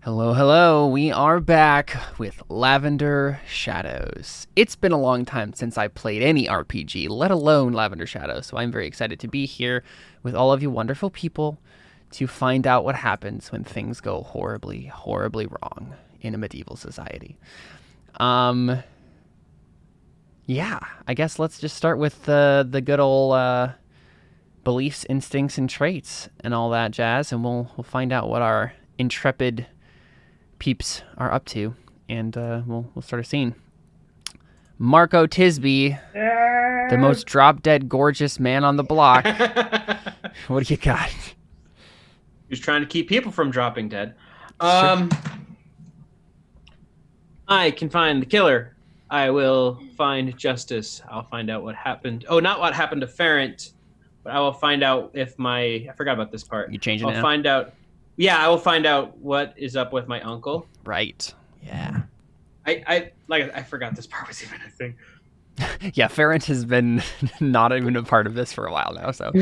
Hello, hello. We are back with Lavender Shadows. It's been a long time since I played any RPG, let alone Lavender Shadows, so I'm very excited to be here with all of you wonderful people to find out what happens when things go horribly, horribly wrong in a medieval society. Yeah, I guess let's just start with the good old beliefs, instincts, and traits and all that jazz, and we'll find out what our intrepid peeps are up to, and we'll start a scene. Marco Tisby, the most drop-dead gorgeous man on the block. What do you got? He's trying to keep people from dropping dead. Sure. I can find the killer. I will find justice. I'll find out what happened. Oh, not what happened to Ferrant, but I will find out if I forgot about this part. You changing it now? I'll find out. Yeah, I will find out what is up with my uncle. Right. Yeah. I forgot this part was even a thing. Yeah, Ferrant has been not even a part of this for a while now, so.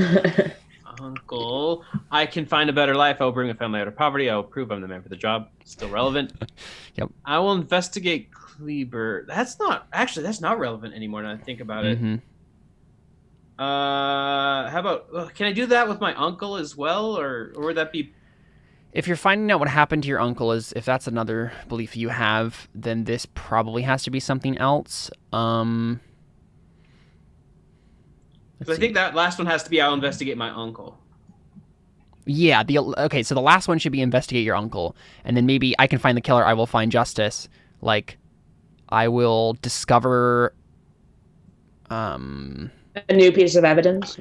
Uncle, I can find a better life. I will bring a family out of poverty. I will prove I'm the man for the job. Still relevant. Yep. I will investigate Kleber. That's not relevant anymore now I think about it. Mm-hmm. How about, can I do that with my uncle as well, or would that be? If you're finding out what happened to your uncle, if that's another belief you have, then this probably has to be something else. I think that last one has to be I'll investigate my uncle. Yeah, okay, so the last one should be investigate your uncle, and then maybe I can find the killer, I will find justice. Like, I will discover a new piece of evidence.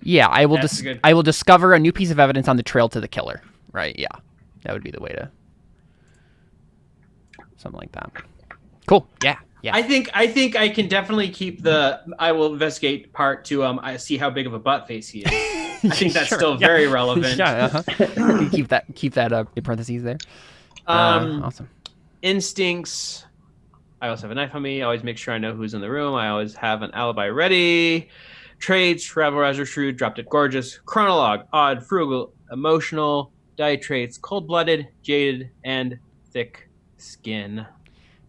Yeah, I will discover a new piece of evidence on the trail to the killer. Right? Yeah, that would be the way to something like that. Cool. Yeah. Yeah. I think I can definitely keep the I will investigate part to I see how big of a butt face he is. I think that's still very relevant. Yeah. keep that up in parentheses there. Awesome. Instincts. I also have a knife on me. I always make sure I know who's in the room. I always have an alibi ready. Traits: rabble rouser, shrewd, drop dead gorgeous, chronologue, odd, frugal, emotional. Die traits: cold-blooded, jaded, and thick skin.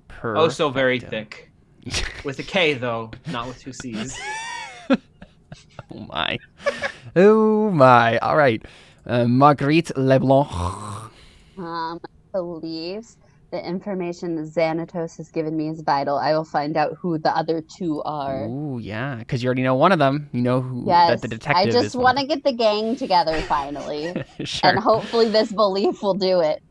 Perfecto. Oh, so very thick. With a K, though, not with two C's. Oh, my. Oh, my. All right. Marguerite Leblanc. Believes the information Xanatos has given me is vital. I will find out who the other two are. Ooh, yeah, because you already know one of them. You know who that the detective is. I just want to get the gang together finally. Sure. And hopefully this belief will do it.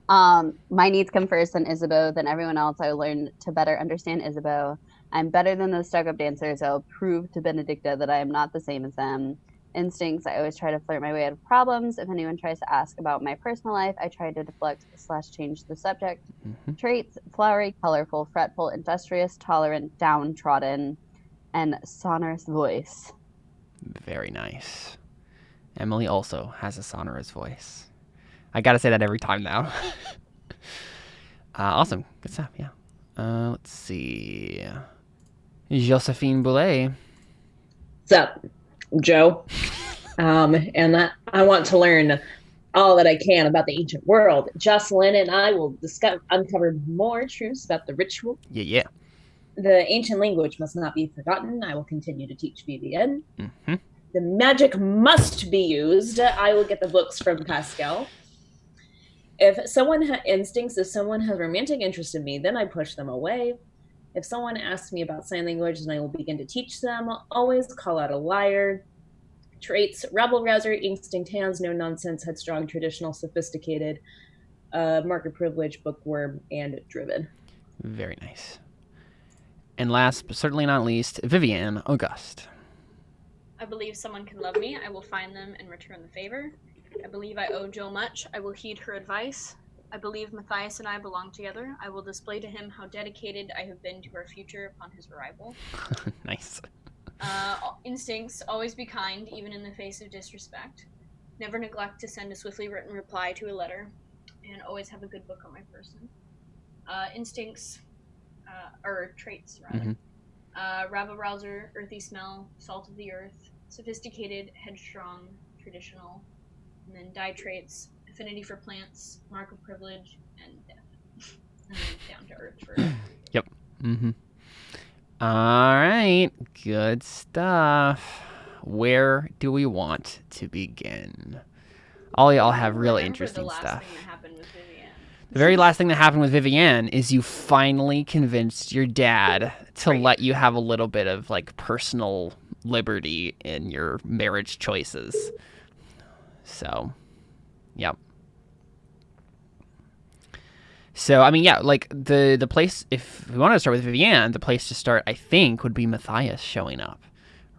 My needs come first, then Isabeau, then everyone else. I will learn to better understand Isabeau. I'm better than those stuck-up dancers. I will prove to Benedicta that I am not the same as them. Instincts: I always try to flirt my way out of problems. If anyone tries to ask about my personal life, I try to deflect/change the subject. Mm-hmm. Traits: flowery, colorful, fretful, industrious, tolerant, downtrodden, and sonorous voice. Very nice. Emily also has a sonorous voice. I gotta say that every time now. Awesome. Good stuff, yeah. Let's see. Josephine Boulet. What's up, Joe? And I want to learn all that I can about the ancient world. Jocelyn and I will uncover more truths about the ritual. Yeah. The ancient language must not be forgotten. I will continue to teach Viviane. Mm-hmm. The magic must be used. I will get the books from Pascal. If someone has instincts, if someone has romantic interest in me, then I push them away. If someone asks me about sign language, then I will begin to teach them. Always call out a liar. Traits: rabble rouser, instinct hands, no nonsense, headstrong, traditional, sophisticated, market privilege, bookworm, and driven. Very nice. And last, but certainly not least, Viviane Auguste. I believe someone can love me. I will find them and return the favor. I believe I owe Jo much. I will heed her advice. I believe Mathias and I belong together. I will display to him how dedicated I have been to our future upon his arrival. Nice. Instincts: always be kind, even in the face of disrespect. Never neglect to send a swiftly written reply to a letter. And always have a good book on my person. Instincts, or traits, rather. Mm-hmm. Rabble rouser, earthy smell, salt of the earth, sophisticated, headstrong, traditional. And then die traits: affinity for plants, mark of privilege, and death. And then down to earth for Yep. Mm-hmm. All right. Good stuff. Where do we want to begin? All y'all have really interesting stuff. The last thing that happened with Viviane. The very last thing that happened with Viviane is you finally convinced your dad to let you have a little bit of like personal liberty in your marriage choices. So, yep. So, I mean, yeah, like the place, if we wanted to start with Viviane, the place to start, I think, would be Matthias showing up,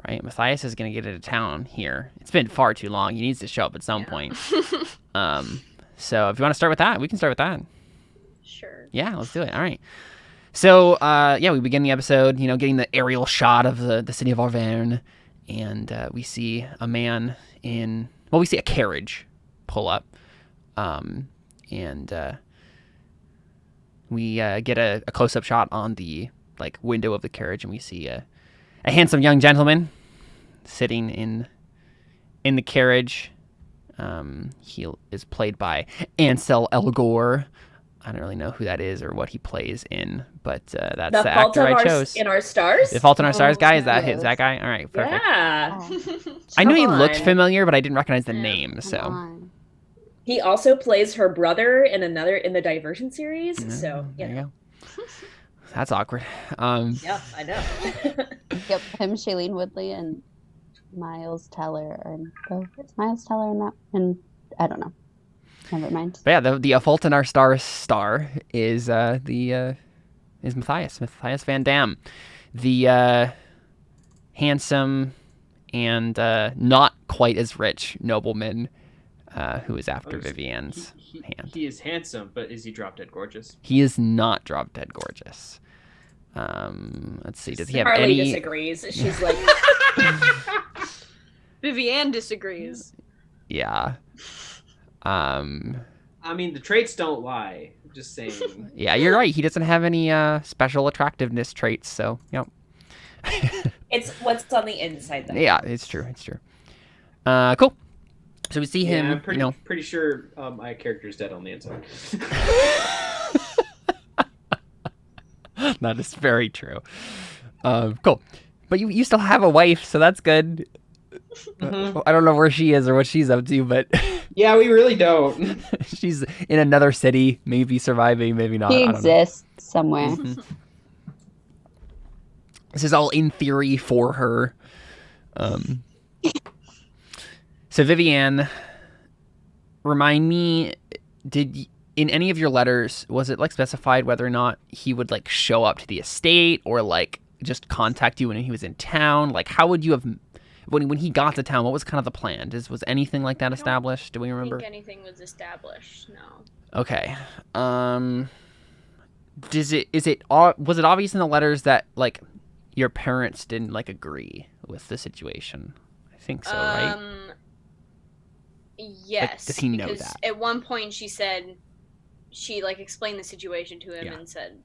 right? Matthias is going to get into town here. It's been far too long. He needs to show up at some point. So if you want to start with that, we can start with that. Sure. Yeah, let's do it. All right. So, yeah, we begin the episode, getting the aerial shot of the city of Auvergne, and we see a man we see a carriage pull up, and we get a close-up shot on the window of the carriage, and we see a handsome young gentleman sitting in the carriage. He is played by Ansel Elgort. I don't really know who that is or what he plays in, but that's the actor I chose. In Our Stars? The Fault in Our Stars guy? Is that guy? All right, perfect. Yeah. I knew he looked familiar, but I didn't recognize the name. So he also plays her brother in the Divergent series. So there you go. That's awkward. Yeah, I know. Yep, him, Shailene Woodley, and Miles Teller are both. It's Miles Teller in that, and I don't know. Never mind. But yeah, the A Fault in Our Stars star is Matthias Vandame, the handsome and not quite as rich nobleman who is after Viviane's hand. He is handsome, but is he drop dead gorgeous? He is not drop dead gorgeous. Let's see. Does he have Harley any? disagrees. She's like, Viviane disagrees. Yeah. I mean, the traits don't lie. I'm just saying. Yeah, you're right. He doesn't have any special attractiveness traits, so yep. it's what's on the inside, though. Yeah, it's true. It's true. Cool. So we see him. I'm pretty sure my character's dead on the inside. That is very true. Cool. But you still have a wife, so that's good. Mm-hmm. I don't know where she is or what she's up to, but yeah, we really don't. she's in another city, maybe surviving, maybe not. He exists somewhere. Mm-hmm. This is all in theory for her. So Viviane, remind me, in any of your letters, was it specified whether or not he would show up to the estate or just contact you when he was in town? How would you have, when he got to town, what was kind of the plan? Was anything like that established? Do we remember? I think anything was established. No. Okay. Was it obvious in the letters that your parents didn't agree with the situation? I think so, right? Yes. Does he know that? At one point she said, she explained the situation to him and said,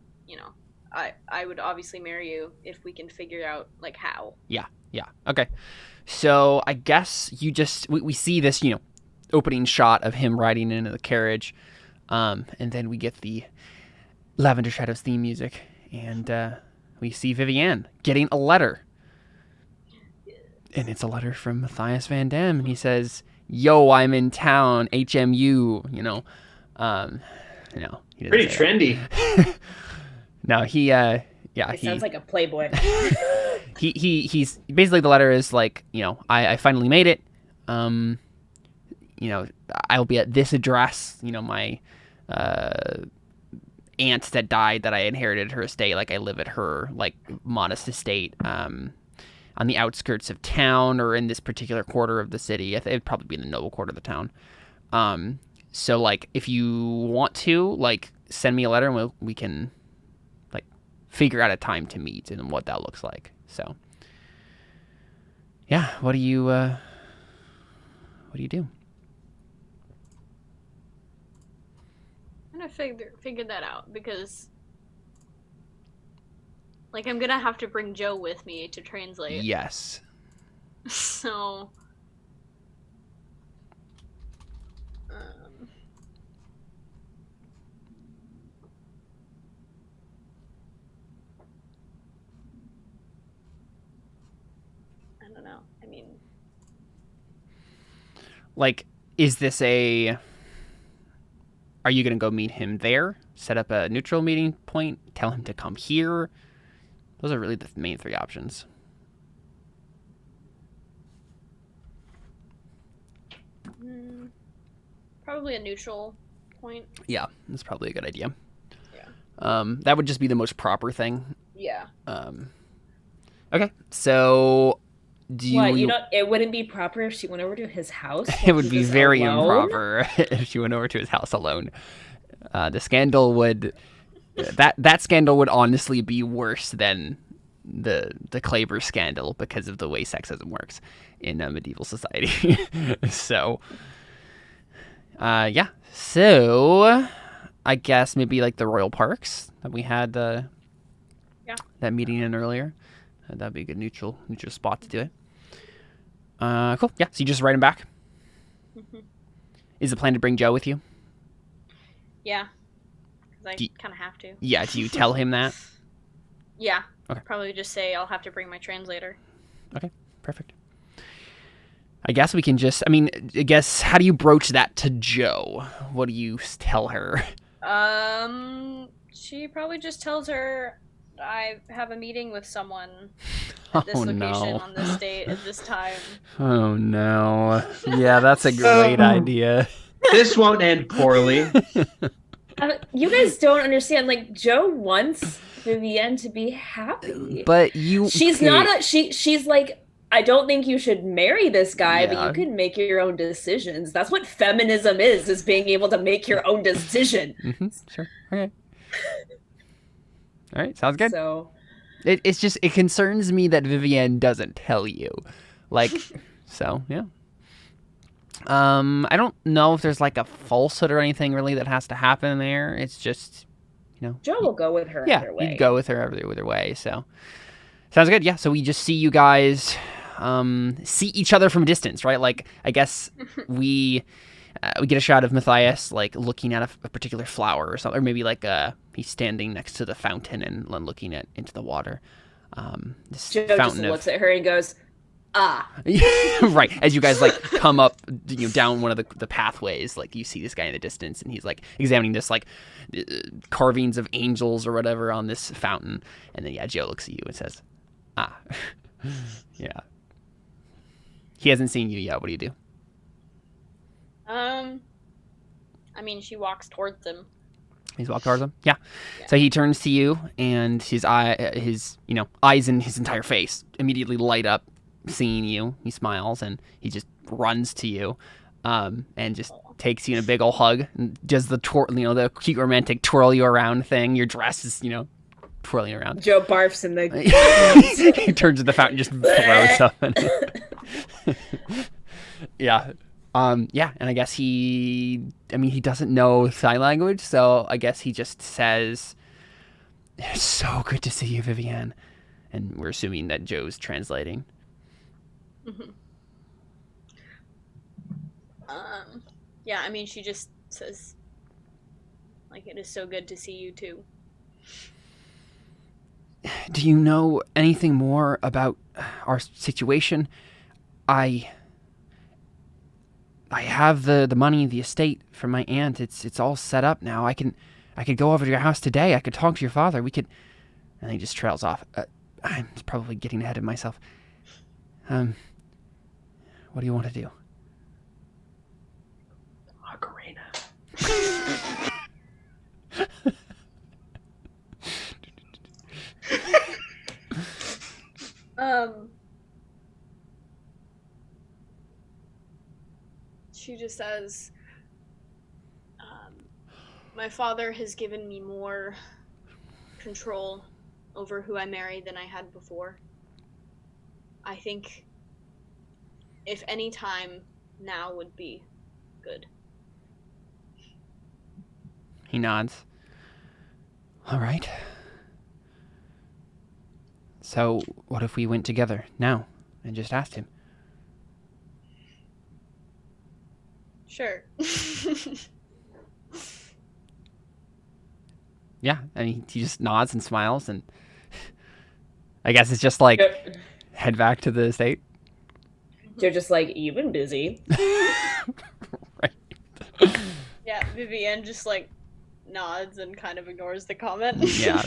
I would obviously marry you if we can figure out how. Yeah. Okay. So I guess we see this, opening shot of him riding into the carriage. And then we get the Lavender Shadows theme music, and we see Viviane getting a letter. And it's a letter from Mathias Vandame, and he says, "Yo, I'm in town, HMU." He pretty trendy. No, he sounds like a playboy. he's basically, the letter is I finally made it. I'll be at this address. My aunt that died, that I inherited her estate. I live at her modest estate on the outskirts of town, or in this particular quarter of the city. It'd probably be in the noble quarter of the town. So if you want to send me a letter, and we can figure out a time to meet and what that looks like. So yeah, what do you do? I'm gonna figure that out, because I'm gonna have to bring Jo with me to translate. Yes. So like, is this a... Are you going to go meet him there? Set up a neutral meeting point? Tell him to come here? Those are really the main three options. Probably a neutral point. Yeah, that's probably a good idea. Yeah. That would just be the most proper thing. Yeah. Okay, so do you... What, it wouldn't be proper if she went over to his house? It would be Just very alone? improper if she went over to his house alone. The scandal would... That scandal would honestly be worse than the Kleber scandal because of the way sexism works in a medieval society. So, yeah. So, I guess maybe like the royal parks that we had that meeting in earlier. That'd be a good neutral spot to do it. Cool. Yeah. So you just write him back. Mm-hmm. Is the plan to bring Joe with you? Yeah. Because I kind of have to. Yeah. Do you tell him that? Yeah. Okay. Probably just say I'll have to bring my translator. Okay. Perfect. I guess we can just... how do you broach that to Joe? What do you tell her? She probably just tells her I have a meeting with someone at this location on this date at this time. Oh no. Yeah, that's a great idea. This won't end poorly. You guys don't understand. Like, Joe wants Vivienne to be happy, but she's not. She's like, I don't think you should marry this guy, but you can make your own decisions. That's what feminism is being able to make your own decision. Mm-hmm. Sure. Okay. All right. Sounds good. So it's just, it concerns me that Vivienne doesn't tell you. Like, so, yeah. I don't know if there's like a falsehood or anything really that has to happen there. It's just, Joe will go with her either way. You'd go with her either way. So, sounds good. Yeah. So we just see you guys see each other from a distance, right? Like, I guess we get a shot of Matthias like looking at a particular flower or something, or maybe like he's standing next to the fountain and looking into the water. Joe just looks at her and goes, "Ah." Right. As you guys like come up, down one of the pathways, like you see this guy in the distance, and he's like examining this like carvings of angels or whatever on this fountain, and then Joe looks at you and says, "Ah." Yeah. He hasn't seen you yet. What do you do? She walks towards him. He's walked towards him? Yeah. So he turns to you, and his eyes in his entire face immediately light up, seeing you. He smiles, and he just runs to you, and just takes you in a big ol' hug, and does the the cute romantic twirl you around thing. Your dress is, twirling around. Joe barfs in the... He turns to the fountain, just throws something. Yeah. And I guess he doesn't know sign language, so I guess he just says, "It's so good to see you, Vivienne." And we're assuming that Joe's translating. Mm-hmm. She just says, like, "It is so good to see you too." Do you know anything more about our situation? I have the money, the estate from my aunt. It's all set up now. I could go over to your house today. I could talk to your father. We could... And he just trails off. I'm probably getting ahead of myself. What do you want to do? Ocarina. She just says, my father has given me more control over who I marry than I had before. I think if any time, now would be good. He nods. All right. So, what if we went together now and just asked him? Sure. Yeah, he just nods and smiles, and I guess it's just like, head back to the estate. You're just like, "You've been busy." Right. Yeah, Viviane just like nods and kind of ignores the comment. Yeah.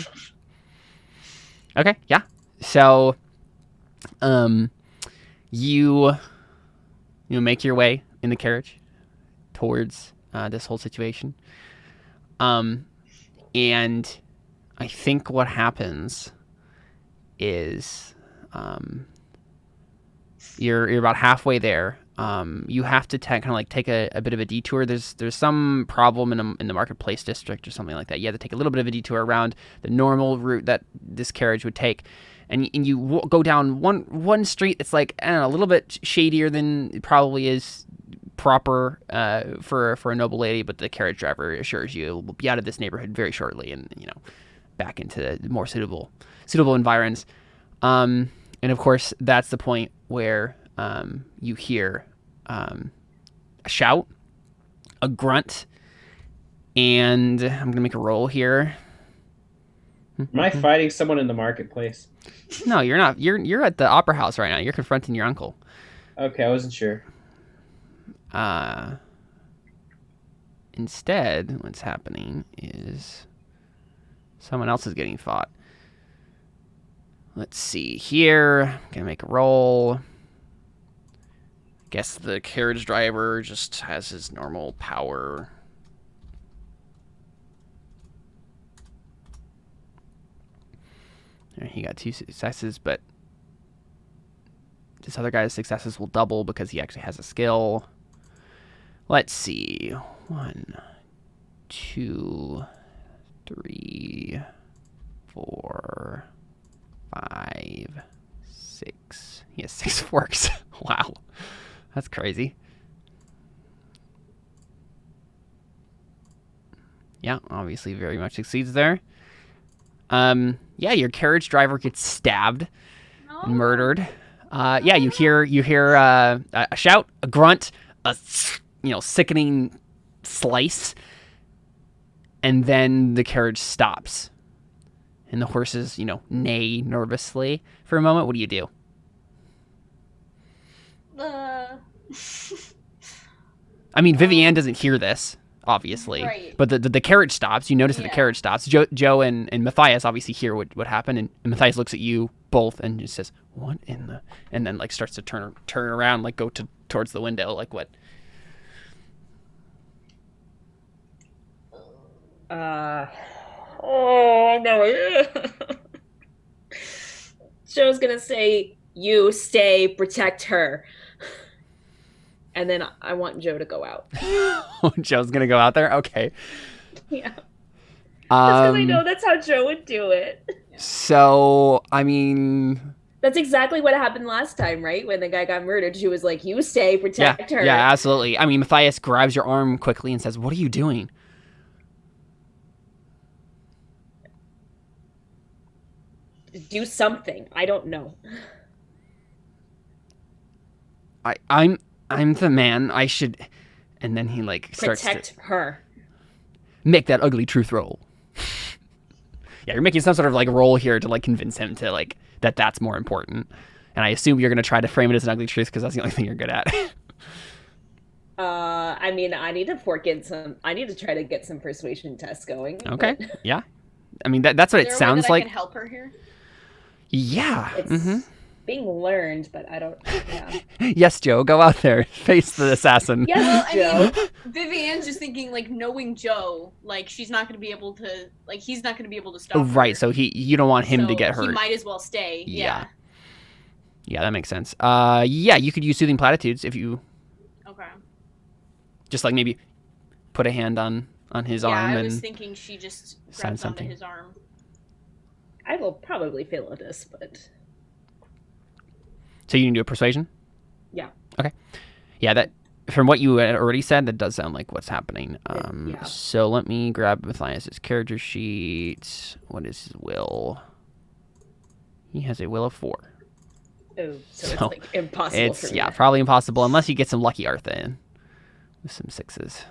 Okay, yeah. So, you make your way in the carriage towards this whole situation. And I think what happens is you're about halfway there. You have to kind of like take a bit of a detour. There's some problem in the marketplace district or something like that. You have to take a little bit of a detour around the normal route that this carriage would take, and you go down one street that's like, I don't know, a little bit shadier than it probably is proper for a noble lady, but the carriage driver assures you will be out of this neighborhood very shortly, and back into more suitable environs. And of course, that's the point where you hear a shout, a grunt, and I'm gonna make a roll here. Am I fighting someone in the marketplace? No, you're not. You're at the opera house right now. You're confronting your uncle. Okay, I wasn't sure. Instead, what's happening is someone else is getting fought. Let's see here. I'm gonna make a roll. Guess the carriage driver just has his normal power. He got 2 successes, but this other guy's successes will double because he actually has a skill. Let's see. 1, 2, 3, 4, 5, 6. He has 6 forks. Wow. That's crazy. Yeah, obviously very much succeeds there. Yeah, your carriage driver gets stabbed and murdered. Yeah, you hear a shout, a grunt, a sickening slice, and then the carriage stops. And the horses, neigh nervously for a moment. What do you do? I mean, Viviane doesn't hear this, obviously. Right. But the carriage stops. You notice that the carriage stops. Jo and Matthias obviously hear what happened, and Matthias looks at you both and just says, "What in the?" And then like starts to turn around, like go towards the window, like what? Oh no. Joe's gonna say, "You stay, protect her." And then I want Joe to go out. Joe's gonna go out there? Okay. Yeah. That's because I know that's how Joe would do it. So, I mean... That's exactly what happened last time, right? When the guy got murdered, she was like, "You stay, protect her." Yeah, absolutely. I mean, Matthias grabs your arm quickly and says, "What are you doing?" Do something. I don't know. I'm the man. I should... And then he, starts protect her. Make that ugly truth roll. Yeah, you're making some sort of, roll here to, convince him to, that's more important. And I assume you're going to try to frame it as an ugly truth because that's the only thing you're good at. I mean, I need to try to get some persuasion tests going. Okay, yeah. I mean, that's what it sounds like. I can help her here? Yeah. It's being learned, but I don't. Yeah. Yes, Joe, go out there, face the assassin. Yes, Well, Joe. Viviane's just thinking, knowing Joe, she's not going to be able to, he's not going to be able to stop her. Right, so you don't want him to get hurt. He might as well stay. Yeah. Yeah, that makes sense. Yeah, you could use soothing platitudes if you. Okay. Just maybe put a hand on his arm and. I was thinking she just grabs onto his arm. I will probably fail at this, but. So you can do a persuasion? Yeah. Okay. Yeah, that from what you had already said, that does sound like what's happening. Yeah. So let me grab Matthias's character sheet. What is his will? He has a will of 4. Oh, so it's impossible for me. Yeah, probably impossible unless you get some lucky Artha in with some 6s.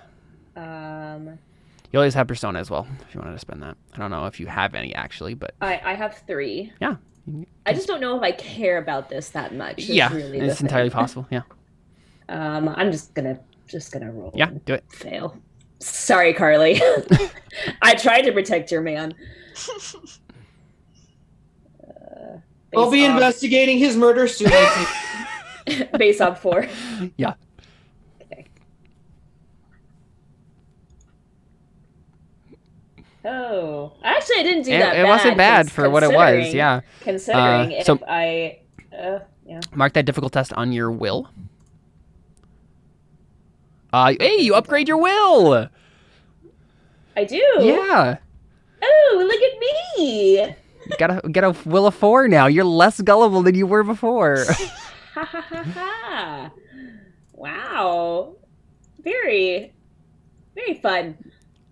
You always have persona as well if you wanted to spend that. I don't know if you have any actually, but I have 3. Yeah. I just don't know if I care about this that much. It's entirely possible. Yeah. I'm just gonna just gonna roll. Yeah, do it. Fail. Sorry, Carly. I tried to protect your man. We'll be investigating his murder soon. Base on 4. Yeah. Okay. Oh, actually, I didn't do that. It wasn't bad for what it was. Yeah. Considering if so I, mark that difficult test on your will. Hey, you upgrade your will. I do. Yeah. Oh, look at me. Get a will of 4 now. You're less gullible than you were before. Ha ha ha ha. Wow. Very, very fun.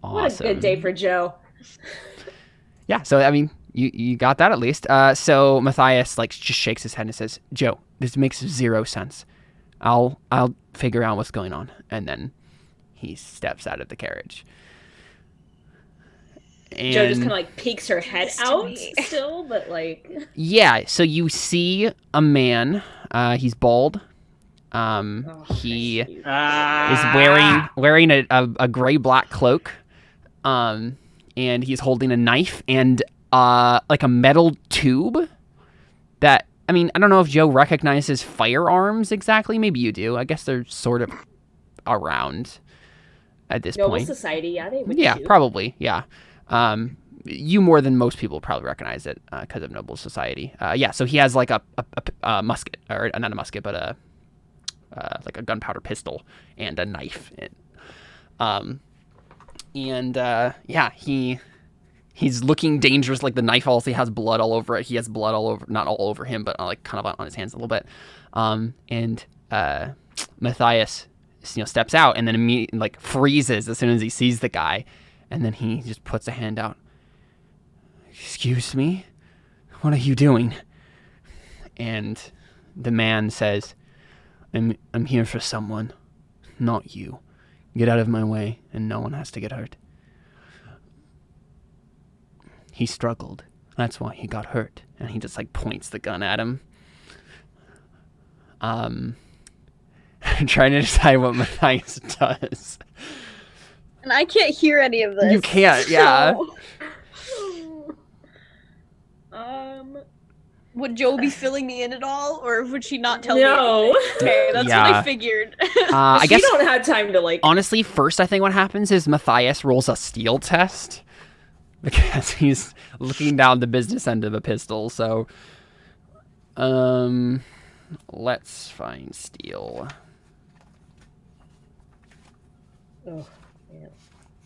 Awesome. What a good day for Joe. Yeah, so I mean, you got that at least. So Matthias like just shakes his head and says, "Joe, this makes 0 sense. I'll figure out what's going on." And then he steps out of the carriage. And Joe just kind of like peeks her head out still, but like. Yeah, so you see a man. He's bald. He is wearing a gray-black cloak. And he's holding a knife and like a metal tube that, I mean, I don't know if Joe recognizes firearms exactly. Maybe you do. I guess they're sort of around at this Noble point. society, yeah, they would. Yeah, shoot. probably, yeah. You more than most people probably recognize it because of noble society. Yeah, so he has like a musket, or not a musket, but like a gunpowder pistol and a knife. Yeah, he's looking dangerous. Like the knife also has blood all over it. He has blood all over, not all over him, but like kind of on his hands a little bit. And Matthias, steps out and then immediately like freezes as soon as he sees the guy, and then he just puts a hand out. "Excuse me, what are you doing?" And the man says, I'm here for someone, not you. Get out of my way, and no one has to get hurt." He struggled. That's why he got hurt. And he just like points the gun at him. I'm trying to decide what Matthias does. And I can't hear any of this. You can't, yeah. Would Joe be filling me in at all, or would she not tell me? No. anything? Okay, that's what I figured. I guess don't have time to like. honestly, first I think what happens is Matthias rolls a steel test because he's looking down the business end of a pistol. So, let's find steel. Oh, yeah.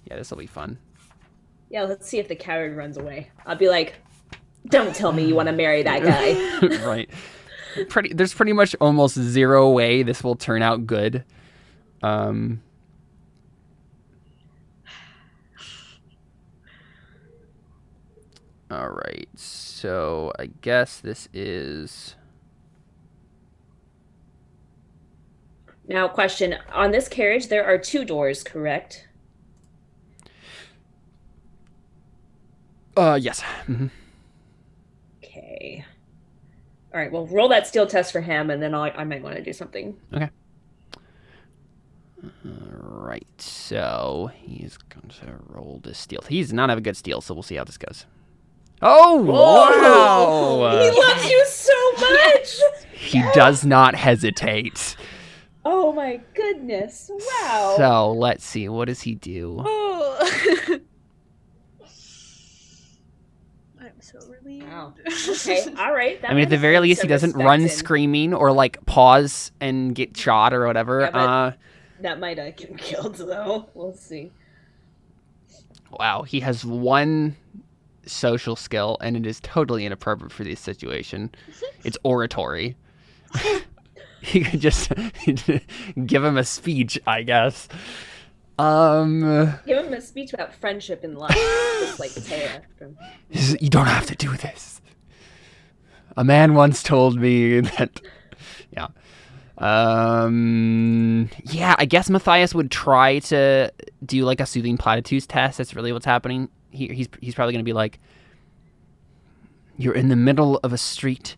Yeah, this will be fun. Yeah, let's see if the coward runs away. I'll be like, "Don't tell me you want to marry that guy." Right. There's pretty much almost 0 way this will turn out good. All right. So I guess this is. Now, question. On this carriage, there are 2 doors, correct? Yes. Mm-hmm. Okay. All right, well, roll that steel test for him, and then I might want to do something. Okay. Right. So he's going to roll this steel. He does not have a good steel, so we'll see how this goes. Oh, wow! He loves you so much! He does not hesitate. Oh my goodness. Wow. So let's see. What does he do? Oh. I'm so relieved. Wow. Okay, all right. I mean, at the very least, he doesn't run screaming or like pause and get shot or whatever. Yeah, but that might get him killed, though. We'll see. Wow, he has 1 social skill, and it is totally inappropriate for this situation. It's oratory. He could just give him a speech, I guess. Give him a speech about friendship and love, just like Taya. You don't have to do this. A man once told me that. Yeah. Yeah, I guess Matthias would try to do like a soothing platitudes test. That's really what's happening. He's probably going to be like, "You're in the middle of a street.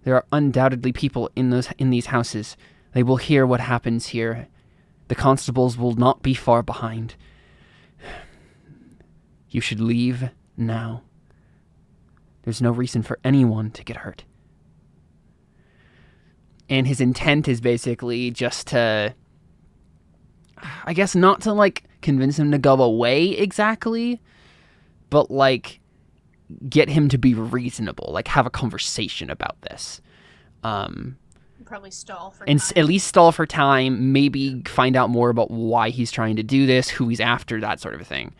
There are undoubtedly people in these houses. They will hear what happens here. The constables will not be far behind. You should leave now. There's no reason for anyone to get hurt. And his intent is basically just to, I guess not to, like, convince him to go away exactly, but, like, get him to be reasonable, like, have a conversation about this. Probably stall for And time. at least stall for time, maybe find out more about why he's trying to do this, who he's after, that sort of a thing.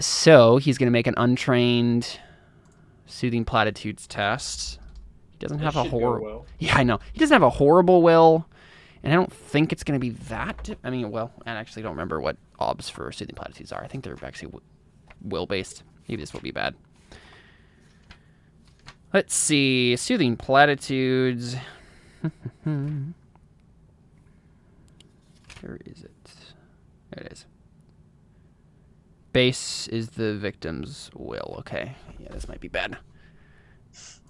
So he's going to make an untrained soothing platitudes test. He doesn't have a horrible... Well. Yeah, I know. He doesn't have a horrible will, and I don't think it's going to be that... I mean, well, I actually don't remember what obs for soothing platitudes are. I think they're actually will-based. Maybe this will be bad. Let's see. Soothing platitudes. Where is it? There it is. Base is the victim's will. Okay. Yeah, this might be bad.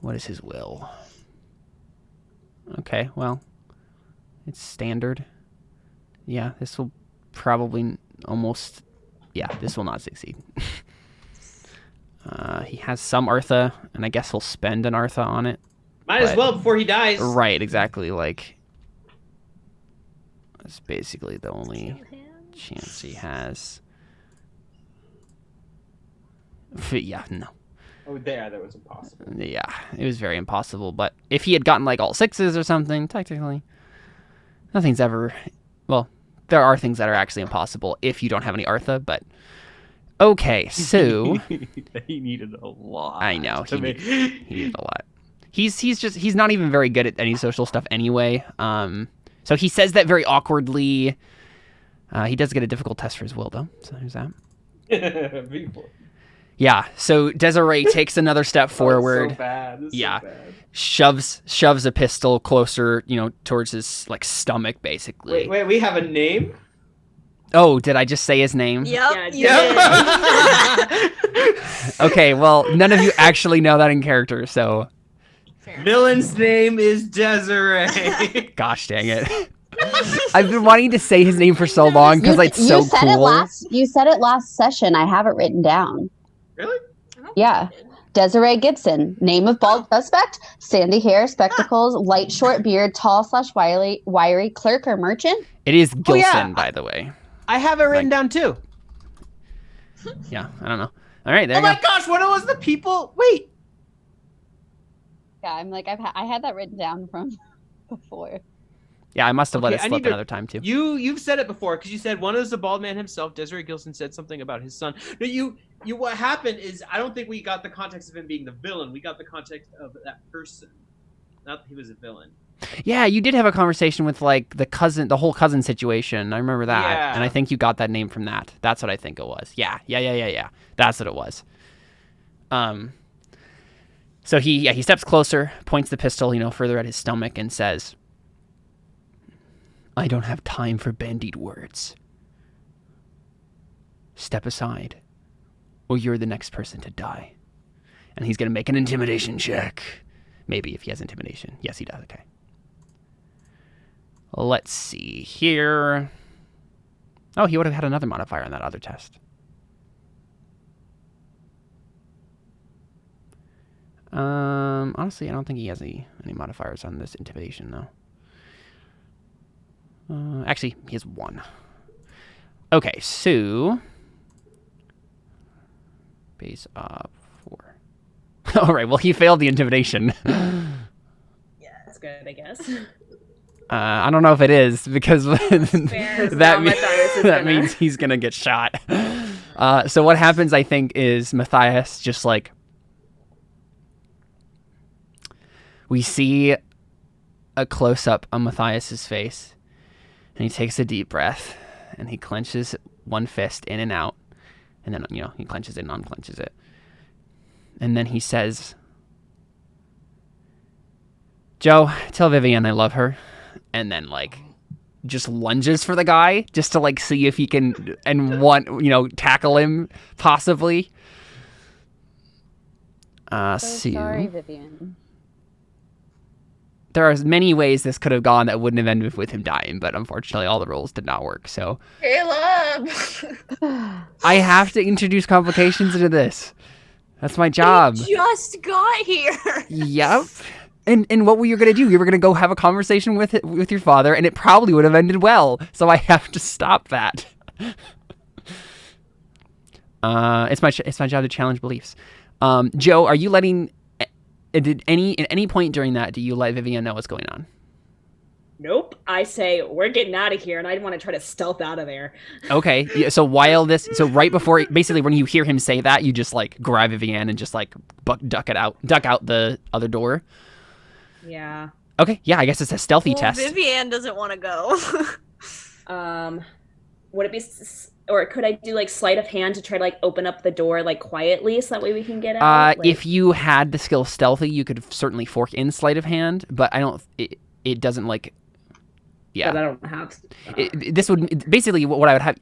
What is his will? Okay, well, it's standard. Yeah, this will probably almost... Yeah, this will not succeed. He has some Artha, and I guess he'll spend an Artha on it. Might as well before he dies. Right, exactly. Like, that's basically the only chance he has. Yeah, no. Oh, that was impossible. Yeah, it was very impossible. But if he had gotten, like, all 6s or something, technically, nothing's ever... Well, there are things that are actually impossible if you don't have any Artha, but... Okay, so... He needed a lot. I know, he needed a lot. He's not even very good at any social stuff anyway. So he says that very awkwardly. He does get a difficult test for his will, though. So there's that. Yeah. So Desiree takes another step forward. So bad. This is Yeah. so bad. Shoves a pistol closer, towards his like stomach, basically. Wait. We have a name. Oh, did I just say his name? Yep. Okay. Well, none of you actually know that in character, so. Fair. Villain's name is Desiree. Gosh dang it. I've been wanting to say his name for so long because it's so said cool. You said it last session. I have it written down. Really? Yeah. Desiree Gibson. Name of bald suspect. Sandy hair, spectacles, light short beard, tall/wiry, clerk or merchant. It is Gilson, yeah. by the way. I have it written down too. Yeah, I don't know. All right, there Oh you my go. gosh, what was the people? Wait. Yeah, I'm like I had that written down from before. Yeah, I must have let Okay, it I slip need to- another time too. You've said it before because you said one is the bald man himself. Desiree Gilson said something about his son. No, you. What happened is I don't think we got the context of him being the villain. We got the context of that person, not that he was a villain. Yeah, you did have a conversation with like the whole cousin situation. I remember that, Yeah. and I think you got that name from that. That's what I think it was. Yeah. That's what it was. So he steps closer, points the pistol, further at his stomach, and says, "I don't have time for bandied words. Step aside, or you're the next person to die." And he's gonna make an intimidation check. Maybe if he has intimidation. Yes, he does. Okay. Let's see here. Oh, he would have had another modifier on that other test. Honestly, I don't think he has any modifiers on this intimidation, though. Actually, he has 1. Okay, so... Base of 4. All right, well, he failed the intimidation. Yeah, that's good, I guess. I don't know if it is, because Fair. that, Now Matthias is that gonna- means he's going to get shot. So what happens, I think, is Matthias just, like... We see a close-up on Matthias's face, and he takes a deep breath, and he clenches one fist in and out, and then, he clenches it and unclenches it. And then he says, "Joe, tell Viviane I love her." And then, like, just lunges for the guy, just to, like, see if he can, and tackle him, possibly. Sorry, Vivian. there are many ways this could have gone that wouldn't have ended with him dying, but unfortunately all the rules did not work. So Caleb! I have to introduce complications into this. That's my job. We just got here. Yep. And what were you going to do? You were going to go have a conversation with your father, and it probably would have ended well. So I have to stop that. It's my job to challenge beliefs. Jo, are you letting... at any point during that, do you let Viviane know what's going on? Nope. I say, we're getting out of here, and I want to try to stealth out of there. Okay. Yeah, so right before, basically when you hear him say that, you just like grab Viviane and just like duck out the other door. Yeah. Okay. Yeah, I guess it's a stealthy test. Viviane doesn't want to go. Would it be, or could I do like sleight of hand to try to like open up the door like quietly so that way we can get out? If you had the skill stealthy, you could certainly fork in sleight of hand, but I don't. It doesn't like. Yeah. But I don't have. This would basically what I would have.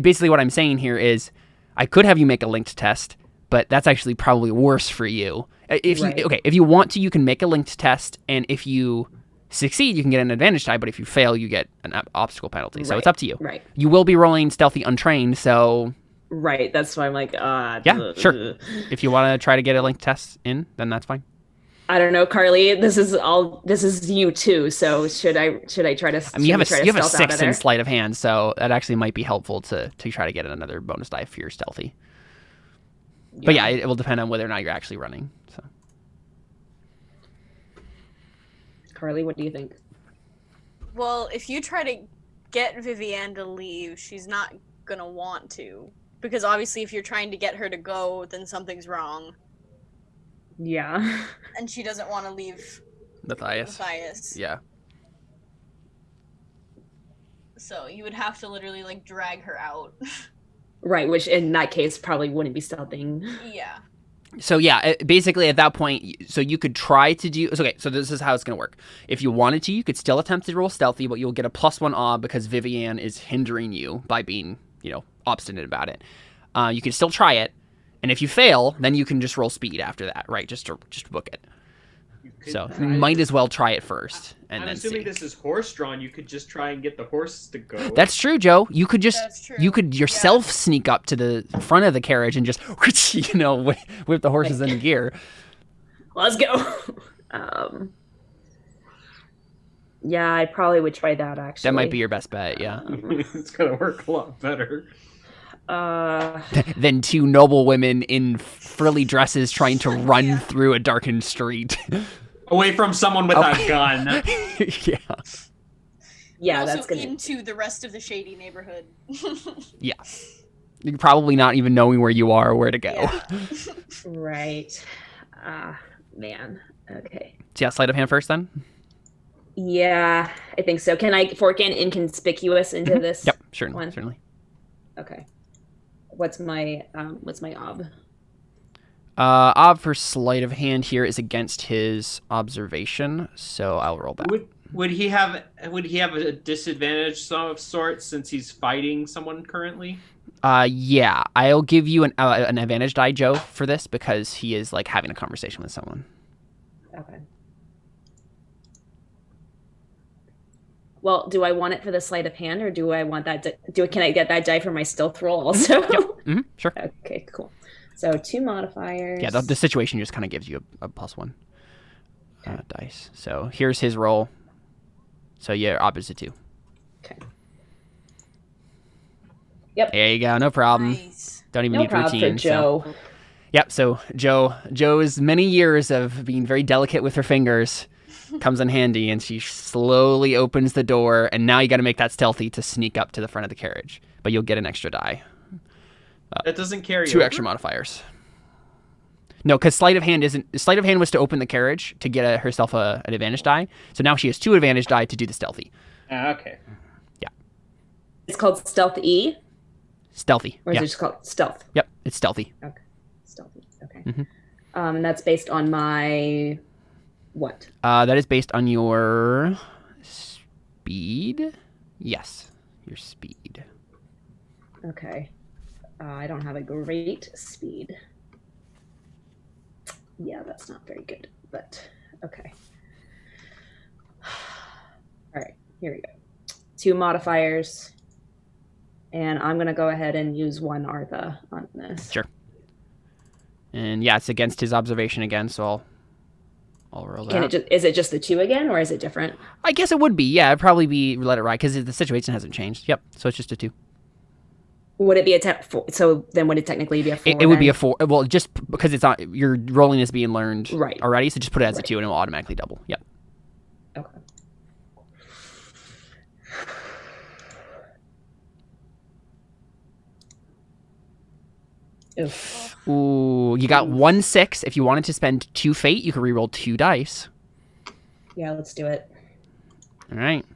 Basically, what I'm saying here is, I could have you make a linked test, but that's actually probably worse for you. If you want to, you can make a linked test, and if you succeed, you can get an advantage die, but if you fail, you get an obstacle penalty. So it's up to you. Right. You will be rolling stealthy untrained, so... Right, that's why I'm like, yeah, sure. If you want to try to get a linked test in, then that's fine. I don't know, Carly, this is you too, so should I try to... I mean, you have a 6 in sleight of hand, so that actually might be helpful to try to get another bonus die if you're stealthy. Yeah. But yeah, it will depend on whether or not you're actually running, so... Carly, what do you think? Well, if you try to get Viviane to leave, she's not gonna want to. Because obviously if you're trying to get her to go, then something's wrong. Yeah. And she doesn't want to leave Matthias. Yeah. So you would have to literally like drag her out. Right, which in that case probably wouldn't be stealthing. Yeah. So yeah, basically at that point, so you could try to do... Okay, so this is how it's going to work. If you wanted to, you could still attempt to roll stealthy, but you'll get a +1 odd because Viviane is hindering you by being, obstinate about it. You can still try it, and if you fail, then you can just roll speed after that, right? Just book it. So you might as well try it first, and I'm then assuming see. this is horse-drawn. You could just try and get the horse to go. That's true, Joe. You could That's true. yourself sneak up to the front of the carriage and just, whip the horses into gear. Let's go. Yeah, I probably would try that actually. That might be your best bet, yeah. It's gonna work a lot better. Than two noble women in frilly dresses trying to run through a darkened street. Away from someone with a gun. Yeah. Yeah, also that's gonna into the rest of the shady neighborhood. Yeah. You're probably not even knowing where you are or where to go. Yeah. right. Man. Okay. So yeah, sleight of hand first then? Yeah, I think so. Can I fork in inconspicuous into this? Yep, sure, one? certainly. Okay. What's my ob? Ob for sleight of hand here is against his observation, so I'll roll back. Would he have a disadvantage of sorts since he's fighting someone currently? Yeah, I'll give you an advantage die, Joe, for this because he is like having a conversation with someone. Okay. Well, do I want it for the sleight of hand, or do I want that? Can I get that die for my stealth roll also? Yep. Mm-hmm, sure. Okay, cool. So 2 modifiers. Yeah, the situation just kind of gives you a +1 dice. So here's his roll. So you're opposite 2. Okay. Yep. There you go. No problem. Nice. Don't even No need problem routine. for Joe. So. Yep. So Joe's many years of being very delicate with her fingers comes in handy, and she slowly opens the door. And now you got to make that stealthy to sneak up to the front of the carriage, but you'll get an extra die. That doesn't carry 2 over? extra modifiers. No, because sleight of hand was to open the carriage to get herself an advantage die. So now she has 2 advantage die to do the stealthy. Okay. Yeah. It's called stealth E, Stealthy. or is Yeah. it just called stealth? Yep. It's stealthy. Okay. Stealthy. Okay. Mhm. And that's based on my what? That is based on your speed. Yes, your speed. Okay. I don't have a great speed. Yeah, that's not very good, but okay. All right, here we go. 2 modifiers. And I'm going to go ahead and use 1 Artha on this. Sure. And yeah, it's against his observation again, so I'll roll that. Is it just the 2 again, or is it different? I guess it would be. Yeah, it'd probably be let it ride because the situation hasn't changed. Yep. So it's just a 2. Would it be a 4? So then would it technically be a 4? It would be a 4. Well, just because it's not, you're rolling this being learned right already, so just put it as a 2 and it will automatically double. Yep. Okay. Oof. Ooh, you got 1 6. If you wanted to spend 2 fate, you could reroll 2 dice. Yeah, let's do it. All right.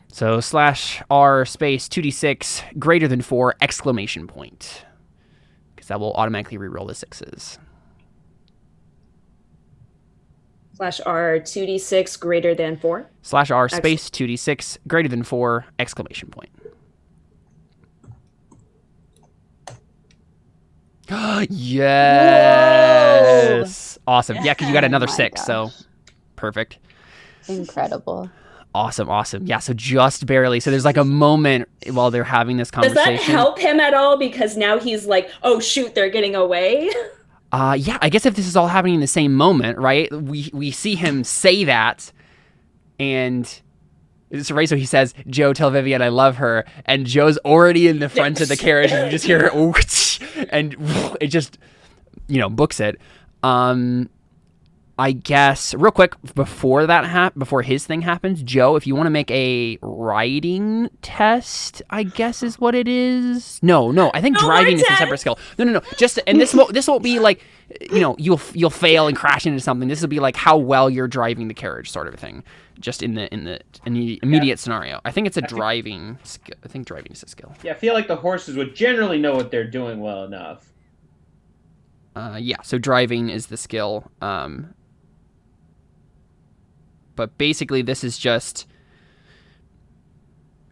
So /R space 2d6 greater than 4 exclamation point. Because that will automatically reroll the 6s. /R 2d6 greater than 4. /R space 2d6 greater than 4 exclamation point. Yes! Whoa! Awesome. Yeah, because you got another 6, so perfect. Incredible. Awesome. Yeah, so just barely. So there's like a moment while they're having this conversation. Does that help him at all? Because now he's like, oh, shoot, they're getting away. Yeah, I guess if this is all happening in the same moment, right? We see him say that, and it's right. So he says, "Jo, tell Viviane I love her," and Jo's already in the front of the carriage, and you just hear her, and it just, books it. I guess real quick before his thing happens, Jo, if you want to make a riding test, I guess is what it is. No, I think driving is a separate skill. No. Just and this won't be like, you'll fail and crash into something. This will be like how well you're driving the carriage, sort of a thing. Just in the immediate scenario. I think it's a driving skill. I think driving is a skill. Yeah, I feel like the horses would generally know what they're doing well enough. Yeah, so driving is the skill. But basically, this is just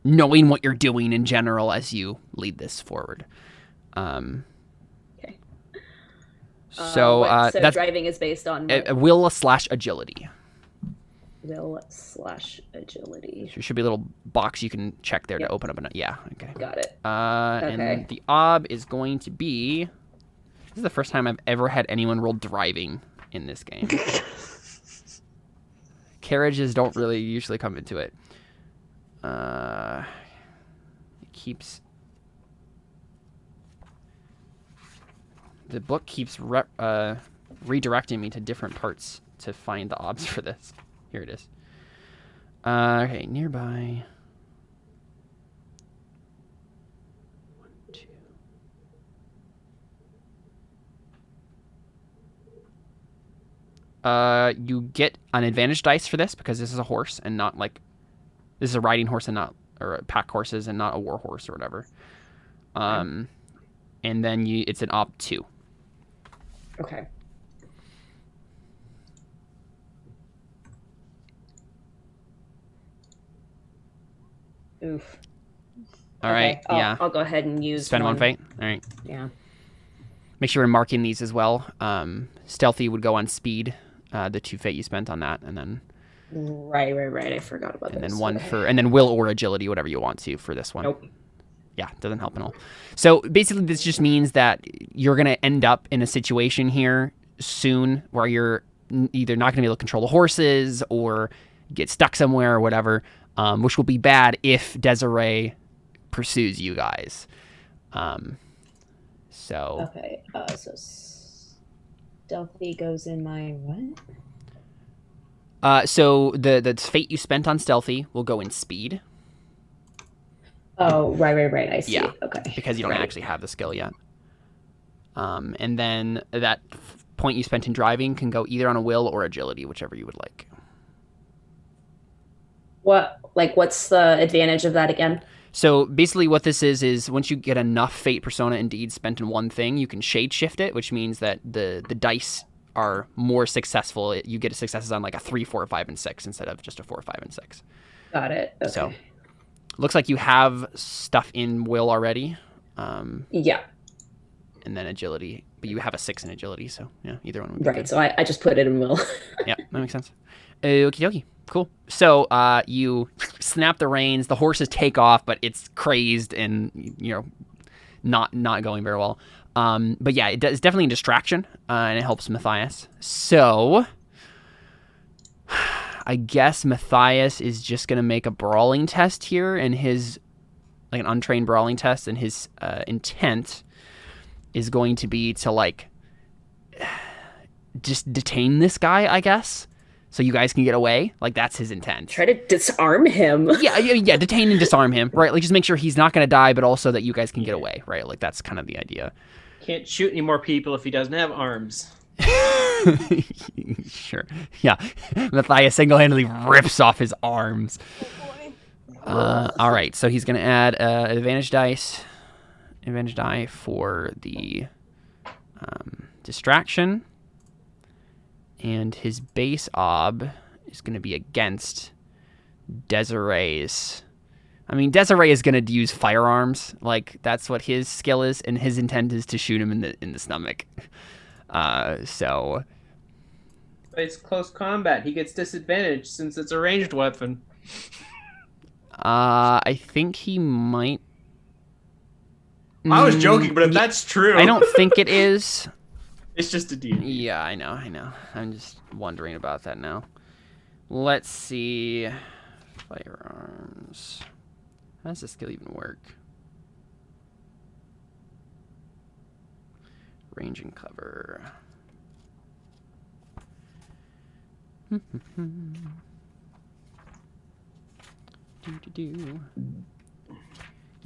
knowing what you're doing in general as you lead this forward. Okay. So that's driving is based on will/agility. Will/agility. There should be a little box you can check there to open up. Yeah, okay. Got it. And the ob is going to be... This is the first time I've ever had anyone roll driving in this game. Carriages don't really usually come into it. It keeps... The book keeps redirecting me to different parts to find the obs for this. Here it is. Okay, nearby. 1, 2. You get an advantage dice for this because this is a horse and not like... This is a riding horse and not... Or pack horses and not a war horse or whatever. And then it's an op 2. Okay. Oof. All right, yeah. I'll go ahead and use Spend 1 fate. All right. Yeah. Make sure we're marking these as well. Stealthy would go on speed, the 2 fate you spent on that, and then... Right. I forgot about that. And then 1 for... And then will or agility, whatever you want to for this one. Nope. Yeah, doesn't help at all. So basically this just means that you're going to end up in a situation here soon where you're either not going to be able to control the horses or get stuck somewhere or whatever, which will be bad if Desiree pursues you guys. So... Okay, so stealthy goes in my what? So the fate you spent on stealthy will go in speed. Oh, right. I see. Yeah, okay. Because you don't actually have the skill yet. And then that point you spent in driving can go either on a will or agility, whichever you would like. What's the advantage of that again? So basically what this is once you get enough fate, persona, and deed spent in one thing, you can shade shift it, which means that the dice are more successful. You get successes on like a 3, 4, 5, and 6 instead of just a 4, 5, and 6. Got it. Okay. So looks like you have stuff in will already. Yeah. And then agility, but you have a 6 in agility, so yeah, either one would be right. good. So I just put it in will. Yeah. That makes sense. Okie dokie. Cool. So you snap the reins. The horses take off, but it's crazed and not going very well. But yeah, it's definitely a distraction, and it helps Matthias. So I guess Matthias is just gonna make a brawling test here, and his an untrained brawling test, and his intent is going to be to just detain this guy, I guess. So you guys can get away. That's his intent. Try to disarm him. Yeah, detain and disarm him, right? Just make sure he's not going to die, but also that you guys can get away, right? That's kind of the idea. Can't shoot any more people if he doesn't have arms. Sure. Yeah. Matthias single-handedly rips off his arms. All right, so he's going to add advantage die for the distraction. And his base ob is going to be against Desiree's. I mean, Desiree is going to use firearms. That's what his skill is, and his intent is to shoot him in the stomach. So... It's close combat. He gets disadvantage since it's a ranged weapon. I think he might... I was joking, but if that's true... I don't think it is... It's just a D. Yeah, I know. I'm just wondering about that now. Let's see. Firearms. How does this skill even work? Range and cover.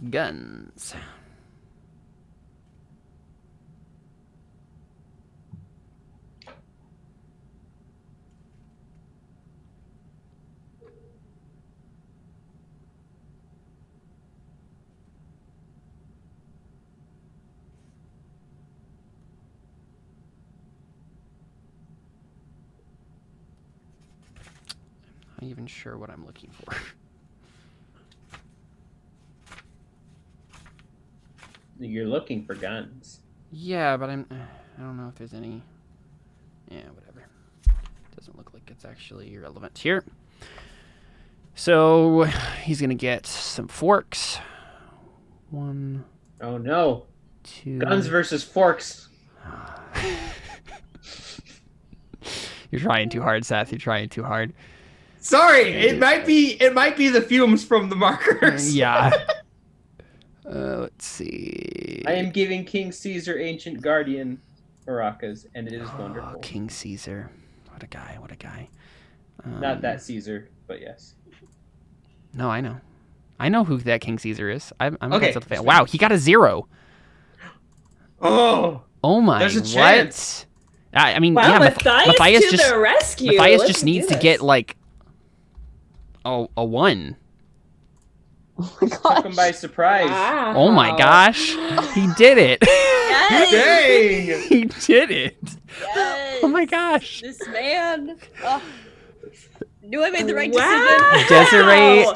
Guns. Not even sure what I'm looking for. You're looking for guns. Yeah, but I don't know if there's any. Yeah, whatever. Doesn't look like it's actually relevant here. So he's gonna get some forks. 1. Oh no! 2. Guns versus forks. You're trying too hard, Seth. You're trying too hard. Sorry, it might be the fumes from the markers. Yeah. Let's see. I am giving King Caesar Ancient Guardian maracas, and it is wonderful. Oh, King Caesar. What a guy. Not that Caesar, but yes. No, I know. I know who that King Caesar is. I'm Okay. a fan. Wow, he got a 0. Oh my. There's a what? chance. I mean, Wow, yeah, Matthias to the rescue. Matthias Let's just needs do to this. get a 1. Oh my Took gosh. him by surprise. Wow. Oh my gosh. He did it. Yes! Dang! He did it. Yes! Oh my gosh. This man. Oh. Knew I made the right Wow. decision. Desiree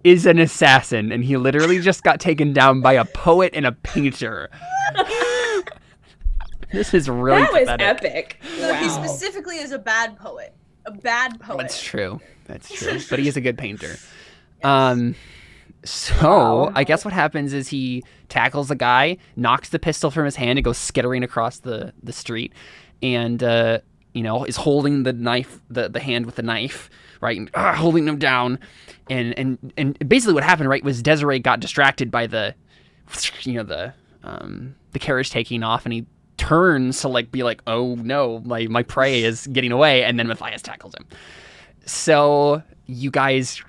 is an assassin, and he literally just got taken down by a poet and a painter. This is really That was pathetic. epic. No, he Wow. specifically is a bad poet. A bad poet. That's true. But he is a good painter. So Wow. I guess what happens is he tackles the guy, knocks the pistol from his hand, and goes skittering across the street, and is holding the knife, the hand with the knife, right, and, holding him down, and basically what happened, right, was Desiree got distracted by the carriage taking off, and he turns to be like, oh no, my prey is getting away, and then Matthias tackles him. So you guys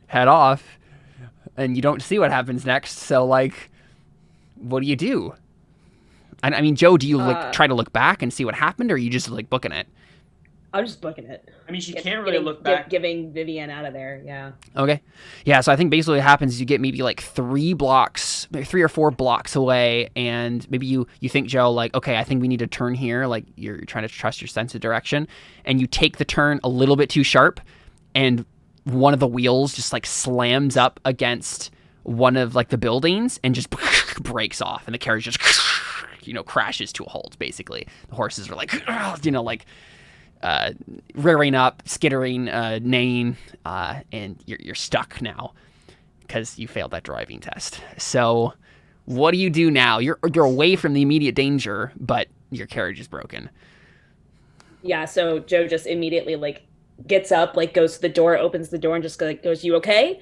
head off, and you don't see what happens next. So what do you do? I mean, Joe, do you try to look back and see what happened, or are you just booking it? I'm just booking it. I mean, she can't really look back. Giving Viviane out of there, yeah. Okay. Yeah, so I think basically what happens is you get maybe 3 or 4 blocks away, and maybe you think, Joe, okay, I think we need to turn here, you're trying to trust your sense of direction, and you take the turn a little bit too sharp, and one of the wheels just slams up against one of the buildings and just breaks off, and the carriage just crashes to a halt, basically. The horses are rearing up, skittering, neighing, and you're stuck now because you failed that driving test. So what do you do now? You're away from the immediate danger, but your carriage is broken. Yeah, so Joe just immediately like gets up, like goes to the door, opens the door, and just like goes, "You okay?"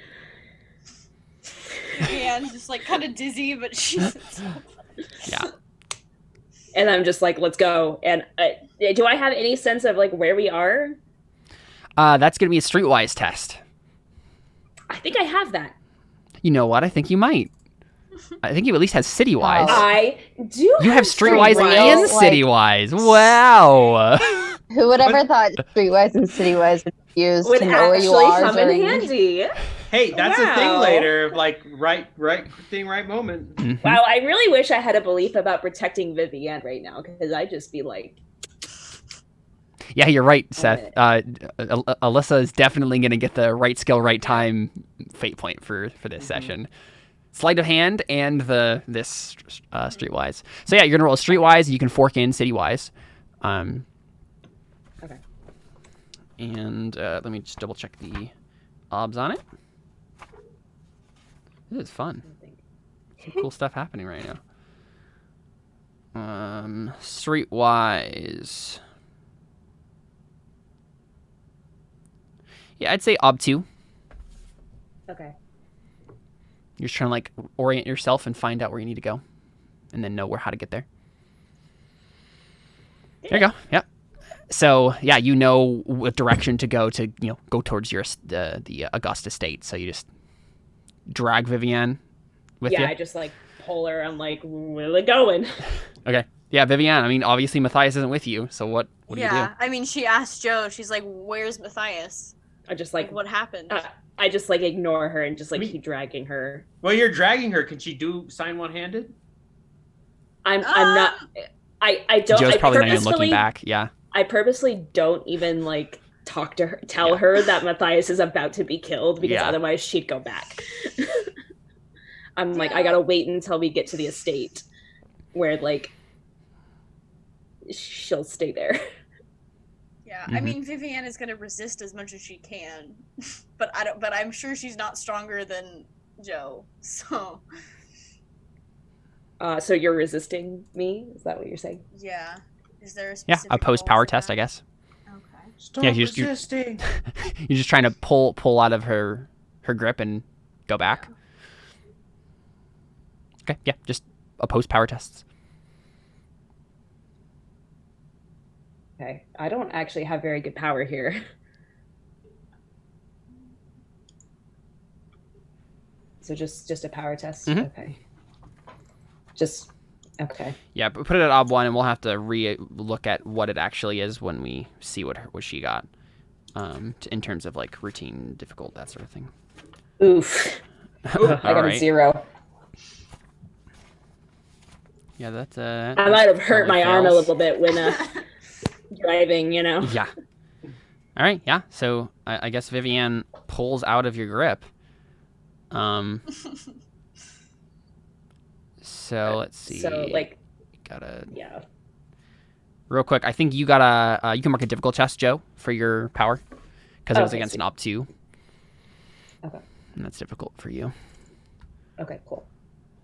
Viviane's just like kind of dizzy, but she's Yeah. And I'm just like, "Let's go." And do I have any sense of like where we are? That's gonna be a streetwise test. I think I have that. You know what? I think you might. I think you at least have citywise. I do. You have streetwise and Streetwise. citywise. Wow. Who would ever thought streetwise and citywise would be used would to know where you actually are come in during... handy. Hey, that's a thing Wow. later. Like right thing, right moment. Mhm. Wow, I really wish I had a belief about protecting Viviane right now, because I'd just be like, Yeah, you're right, Seth. Alyssa is definitely going to get the right skill, right time fate point for this session. Sleight of hand and this streetwise. So yeah, you're gonna roll a streetwise. You can fork in citywise. okay. And let me just double check the obs on it. This is fun. Some cool stuff happening right now. Streetwise. Yeah, I'd say ob 2. Okay. You're just trying to like orient yourself and find out where you need to go, and then know how to get there. There you go. Yep. So yeah, you know what direction to go to, go towards your the Auguste estate. So you just drag Viviane with you. Yeah, I just like pull her. I'm like, where are they going? Okay. Yeah, Viviane. I mean, obviously Matthias isn't with you, so what do you do? I mean, she asked Joe. She's like, "Where's Matthias? I just Like, like, what happened?" I just like ignore her and just like Me- keep dragging her. Well, you're dragging her. Can she do sign one-handed? I'm not. I don't. Joe's I probably not even purposefully- looking back. Yeah. I purposely don't even like talk to her, tell her that Matthias is about to be killed, because Yeah. otherwise she'd go back. I'm like, I gotta wait until we get to the estate where like she'll stay there. Yeah, Mhm. I mean, Viviane is gonna resist as much as she can, but I don't. But I'm sure she's not stronger than Joe. So So you're resisting me? Is that what you're saying? yeah, is there a Yeah. specific A post role power for test, that? I guess. Okay. Stop Yeah, you're resisting. You're just trying to pull out of her grip and go back. Okay. Yeah. Just oppose power tests. Okay. I don't actually have very good power here. So just a power test? Mhm. Okay. Just okay. Yeah, but put it at ob 1, and we'll have to re-look at what it actually is when we see what she got, in terms of like routine, difficult, that sort of thing. Oof. I got a Alright. 0. Yeah, that's I might have hurt my arm a fails. little bit when driving, you know. Yeah. All right. Yeah. So I guess Viviane pulls out of your grip. So let's see. So like, Gotta yeah. real quick. I think you gotta you can mark a difficult test, Joe, for your power, because it was Okay, against sweet. an op 2. Okay. And that's difficult for you. Okay, cool.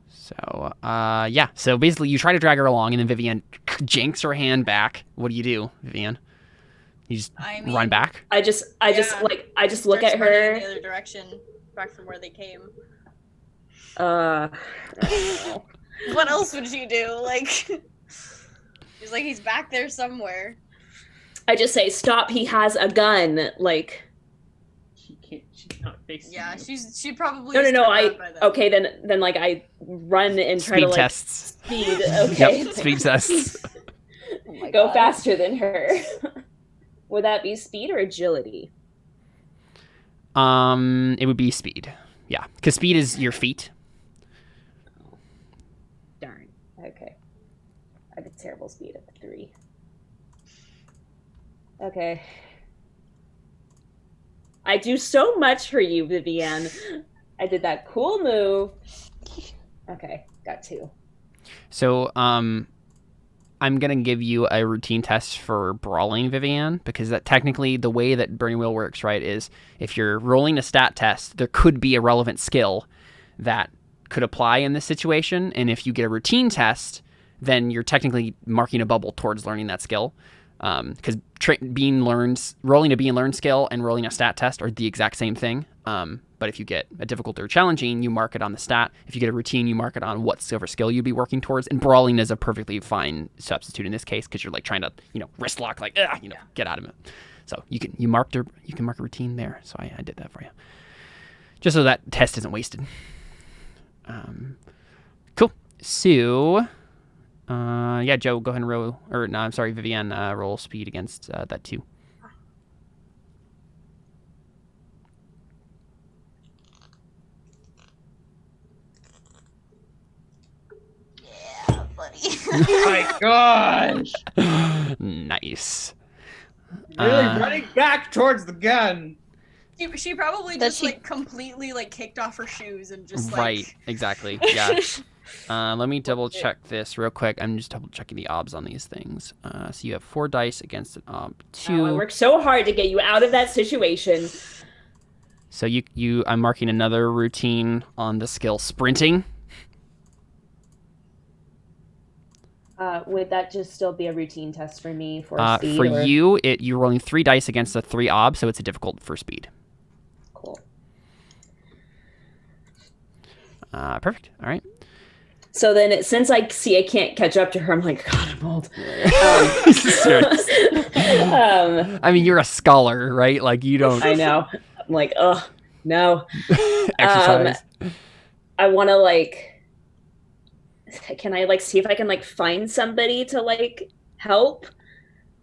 So yeah. So basically, you try to drag her along, and then Viviane jinks her hand back. What do you do, Viviane? You just I mean, run back. I just Yeah. look at Starts running in her. the other direction, back from where they came. What else would you do? Like, he's like, he's back there somewhere. I just say, stop, he has a gun. Like, She can't. She's not facing. Yeah, you. she probably. no, is turned I, around by then. okay, then like I run and try Speed to like tests. speed, okay. Yep. Speed tests. Oh my Go God. faster than her. Would that be speed or agility? It would be speed. Yeah, because speed is your feet. Darn. Okay. I have a terrible speed at 3. Okay. I do so much for you, Viviane. I did that cool move. Okay, got 2. So I'm going to give you a routine test for brawling, Viviane, because that technically the way that Burning Wheel works, right, is if you're rolling a stat test, there could be a relevant skill that could apply in this situation. And if you get a routine test, then you're technically marking a bubble towards learning that skill. Because rolling a being learned skill and rolling a stat test are the exact same thing. But if you get a difficult or challenging, you mark it on the stat. If you get a routine, you mark it on what silver skill you'd be working towards. And brawling is a perfectly fine substitute in this case because you're like trying to, wrist lock, like, get out of it. So you can mark a routine there. So I did that for you, just so that test isn't wasted. Cool. So, Joe, go ahead and roll. Or no, I'm sorry, Viviane, roll speed against that 2. Oh my gosh! Nice. Really running back towards the gun. She probably just like completely like kicked off her shoes and just like... Right, exactly. Yeah. Let me double check this real quick. I'm just double checking the obs on these things. So you have 4 dice against an ob 2. I worked so hard to get you out of that situation. So I'm marking another routine on the skill sprinting. Would that just still be a routine test for me for speed? For you, you're rolling 3 dice against a 3 ob, so it's a difficult for speed. Cool. Perfect. All right. So then, since I can't catch up to her, I'm like, God, I'm old. I mean, you're a scholar, right? Like, you don't... I know. I'm like, oh, no. Exercise. I want to, like... Can I, like, see if I can, like, find somebody to, like, help?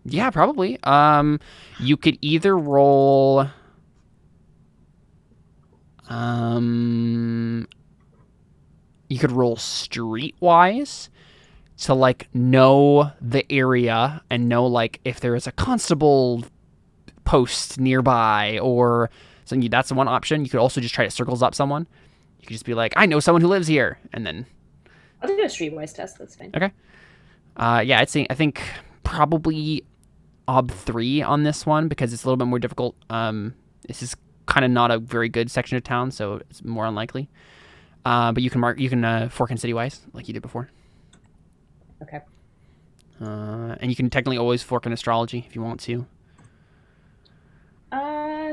Yeah, probably. You could either roll... You could roll streetwise to, like, know the area and know, like, if there is a constable post nearby or something. That's one option. You could also just try to circles up someone. You could just be like, I know someone who lives here, and then... I'll do a streetwise test. That's fine. Okay. Yeah, I think probably ob 3 on this one because it's a little bit more difficult. This is kind of not a very good section of town, so it's more unlikely. But you can fork in citywise like you did before. Okay. And you can technically always fork in astrology if you want to.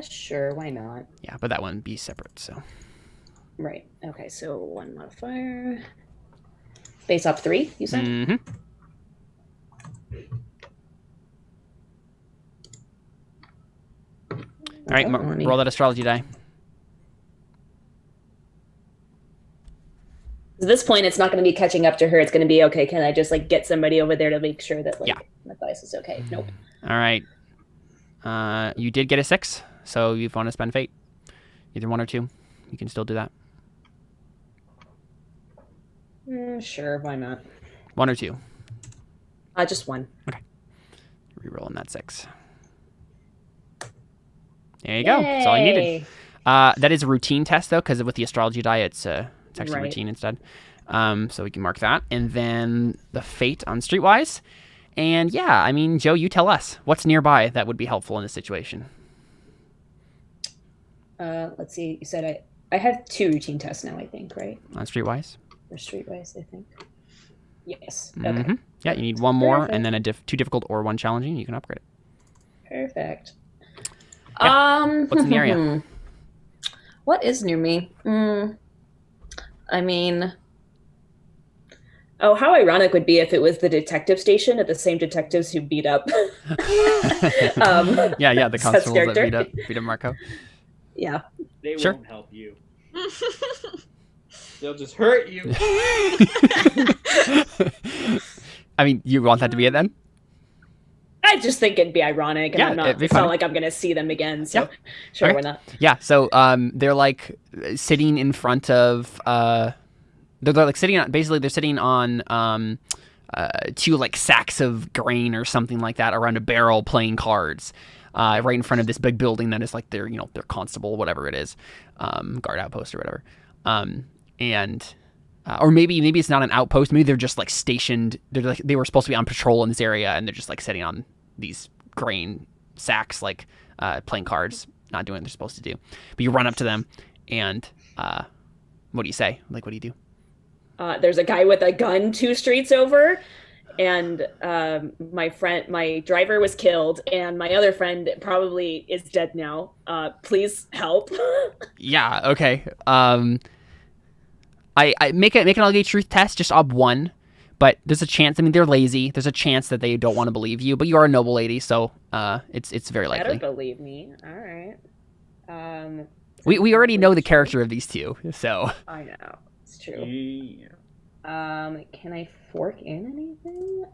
Sure. Why not? Yeah, but that one would be separate. So. Right. Okay. So 1 modifier. Base up 3, you said? Mm-hmm. All right, roll that astrology die. At this point, it's not going to be catching up to her. It's going to be, okay, can I just, like, get somebody over there to make sure that, like, Mathias is okay? Nope. All right. You did get a 6, so you want to spend fate. Either 1 or 2. You can still do that. Sure, why not? 1 or 2? Just 1. Okay. Rerolling that 6. There you go. That's all I needed. That is a routine test, though, because with the astrology die, it's actually routine instead. So we can mark that. And then the fate on Streetwise. And yeah, I mean, Joe, you tell us. What's nearby that would be helpful in this situation? Let's see. You said I have 2 routine tests now, I think, right? On Streetwise? Or Streetwise, I think. Yes. Okay. Mm-hmm. Yeah, you need 1 more, and then 2 difficult or 1 challenging. You can upgrade it. Perfect. Yeah. What's in the area? What is near me? I mean, how ironic would be if it was the detective station at the same detectives who beat up. Yeah, the constables that beat up Marco. Yeah. They won't help you. They'll just hurt you. I mean, you want that to be it then? I just think it'd be ironic, and it's not like I'm gonna see them again. So, sure, okay. Why not? Yeah. So, they're like sitting in front of. They're like sitting on. Basically, they're sitting on 2 like sacks of grain or something like that around a barrel, playing cards, right in front of this big building that is like their their constable, whatever it is, guard outpost or whatever. And or maybe it's not an outpost. Maybe they're just like stationed. They were supposed to be on patrol in this area, and they're just like sitting on these grain sacks, like playing cards, not doing what they're supposed to do. But you run up to them, and what do you say? Like, what do you do? There's a guy with a gun 2 streets over, and my driver was killed, and my other friend probably is dead now. Please help. Yeah. Okay. I make an ugly truth test, just ob 1, but there's a chance. I mean, they're lazy. There's a chance that they don't want to believe you, but you are a noble lady, so it's very likely. Better believe me. All right. We already know the character of these two, so. I know it's true. Yeah. Can I fork in anything?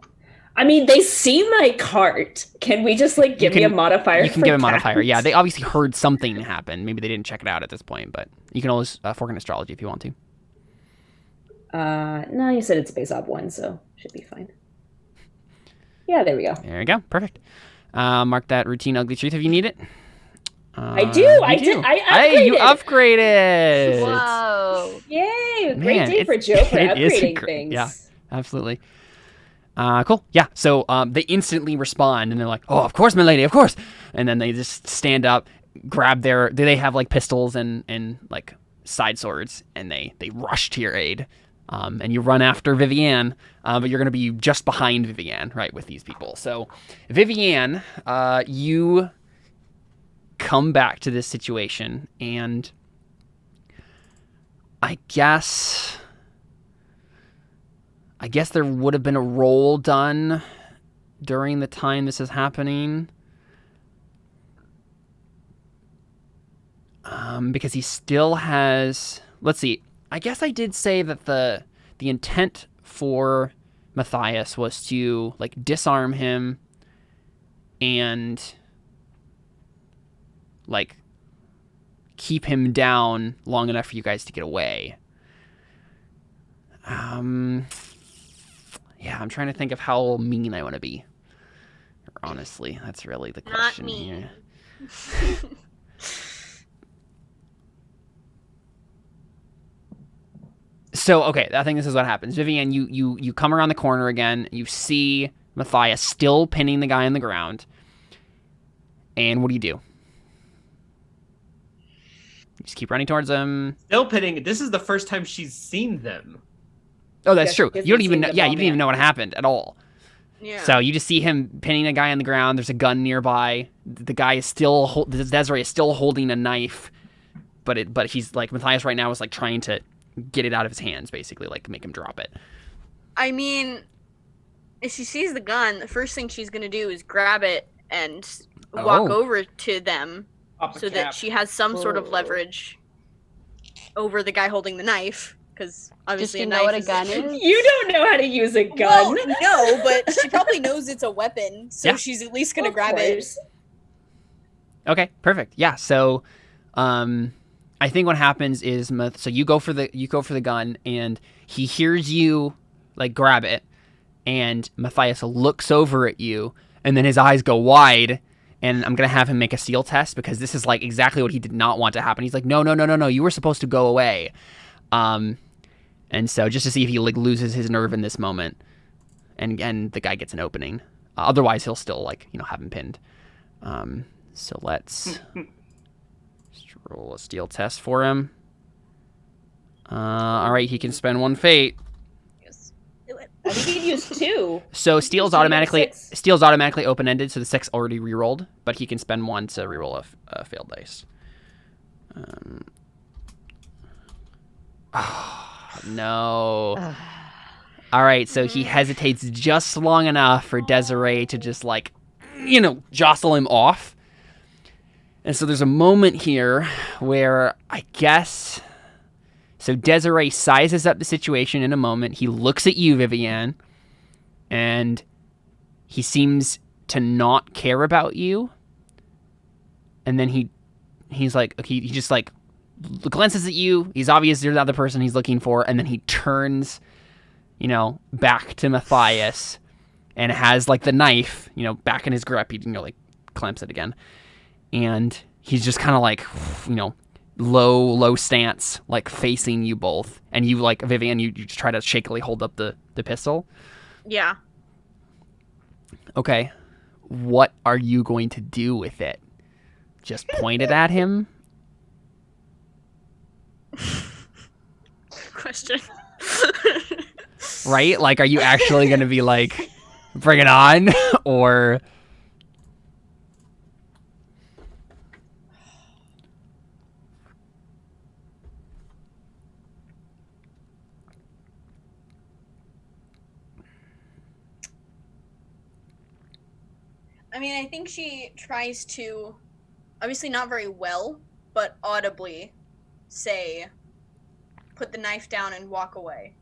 I mean, they see my cart. Can we just like give me a modifier? You can give a modifier. Yeah, they obviously heard something happen. Maybe they didn't check it out at this point, but you can always fork in astrology if you want to. No, you said it's base op 1, so should be fine. Yeah, there we go. There you go. Perfect. Mark that routine ugly truth if you need it. I do. I did. I upgraded. Hey, you upgraded. Whoa. Yay. Great day for Joe for upgrading things. Yeah, absolutely. Cool. Yeah. So they instantly respond, and they're like, "Oh, of course, my lady, of course." And then they just stand up, grab they have like pistols and like side swords, and they rush to your aid. And you run after Viviane, but you're going to be just behind Viviane, right, with these people. So, Viviane, you come back to this situation, and I guess there would have been a roll done during the time this is happening. Because he still has... Let's see. I guess I did say that the intent for Mathias was to like disarm him and like keep him down long enough for you guys to get away. Yeah, I'm trying to think of how mean I want to be. Honestly, that's really the question Not mean. here. So, okay, I think this is what happens. Viviane, you come around the corner again. You see Mathias still pinning the guy on the ground. And what do? You just keep running towards him. Still pinning. This is the first time she's seen them. Oh, that's Yeah, true. she You don't hasn't even know. seen them Yeah, all you didn't even know what happened at all. Yeah. So you just see him pinning a guy on the ground. There's a gun nearby. The guy is still Desiree is still holding a knife, but he's like Mathias right now is like trying to get it out of his hands, basically, like make him drop it. I mean, if she sees the gun, the first thing she's gonna do is grab it and walk over to them so that she has some sort of leverage over the guy holding the knife. Because obviously, Does she know what a gun is? You don't know how to use a gun. Well, no, but she probably knows it's a weapon, so Yeah. she's at least gonna Of grab course. it. Okay, perfect. Yeah. So, I think what happens is so you go for the gun, and he hears you like grab it, and Mathias looks over at you, and then his eyes go wide. And I'm gonna have him make a steal test because this is like exactly what he did not want to happen. He's like, no, you were supposed to go away. And so just to see if he like loses his nerve in this moment, and the guy gets an opening. Otherwise, he'll still like have him pinned. So let's roll a steal test for him. All right, he can spend 1 fate. Yes. Do it. I think he'd use 2. So steal's So he got automatically 6. open ended, so the 6 already rerolled, but he can spend 1 to reroll a failed dice. Oh, no. All right, so he hesitates just long enough for Desiree to just like, jostle him off. And so there's a moment here where I guess, so Desiree sizes up the situation in a moment. He looks at you, Viviane, and he seems to not care about you. And then he's like, okay, he just like glances at you. He's obvious you're the other person he's looking for. And then he turns, back to Mathias and has like the knife, back in his grip. He, like clamps it again. And he's just kind of like, low stance, like facing you both, and you like Viviane, you just try to shakily hold up the pistol. Yeah. Okay, what are you going to do with it? Just point it at him? Question. Right? Like, are you actually going to be like, bring it on? Or... I mean, I think she tries to, obviously not very well, but audibly say, put the knife down and walk away.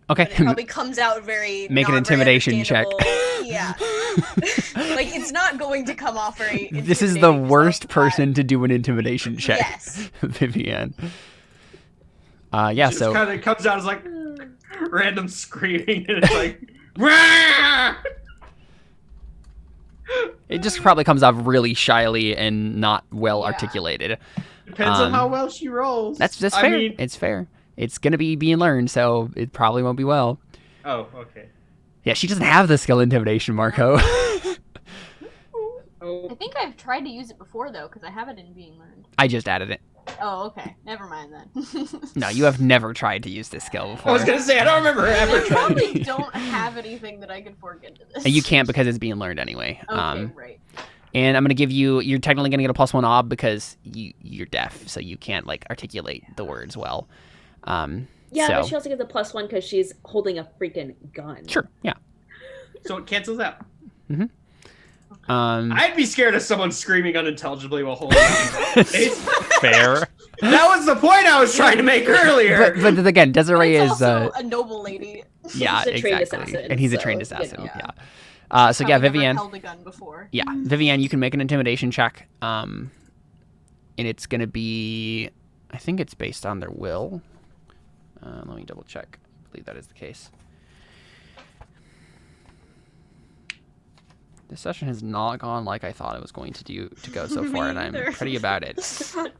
Okay. But it probably comes out very Make an not very intimidation check. understandable. Yeah. Like, it's not going to come off very This is the intimidating, worst so person to do an intimidation check. Yes. Viviane. Yeah, She so... just kind of comes out as like random screaming, and it's like, "Rah!" It just probably comes off really shyly and not well Yeah. articulated. Depends on how well she rolls. That's fair. I mean, It's fair. It's going to be being learned, so it probably won't be well. oh, okay. Yeah, she doesn't have the skill intimidation, Marco. Oh, I think I've tried to use it before, though, because I have it in Being Learned. I just added it. Oh, okay. Never mind then. No, you have never tried to use this skill I before. was gonna say I don't remember her ever I trying. probably don't have anything that I could fork into this. And you can't because it's being learned anyway. Okay, right. And I'm going to give you... You're technically going to get a +1 ob because you're deaf, so you can't like articulate the words well. Yeah, so... but she also gets a +1 because she's holding a freaking gun. Sure, yeah. So it cancels out. Um, I'd be scared of someone screaming unintelligibly while holding on. fair. That was the point I was trying to make earlier. But again, Desiree It's is... also a noble lady. Yeah, She's a trained exactly. assassin, And he's a so, trained you assassin, know. yeah. So yeah, Probably never Viviane... held a gun before. Yeah, Viviane, you can make an intimidation check. And it's going to be... I think it's based on their will. Let me double check. I believe that is the case. This session has not gone like I thought it was going to go so Me far, and I'm neither. pretty about it. It's Did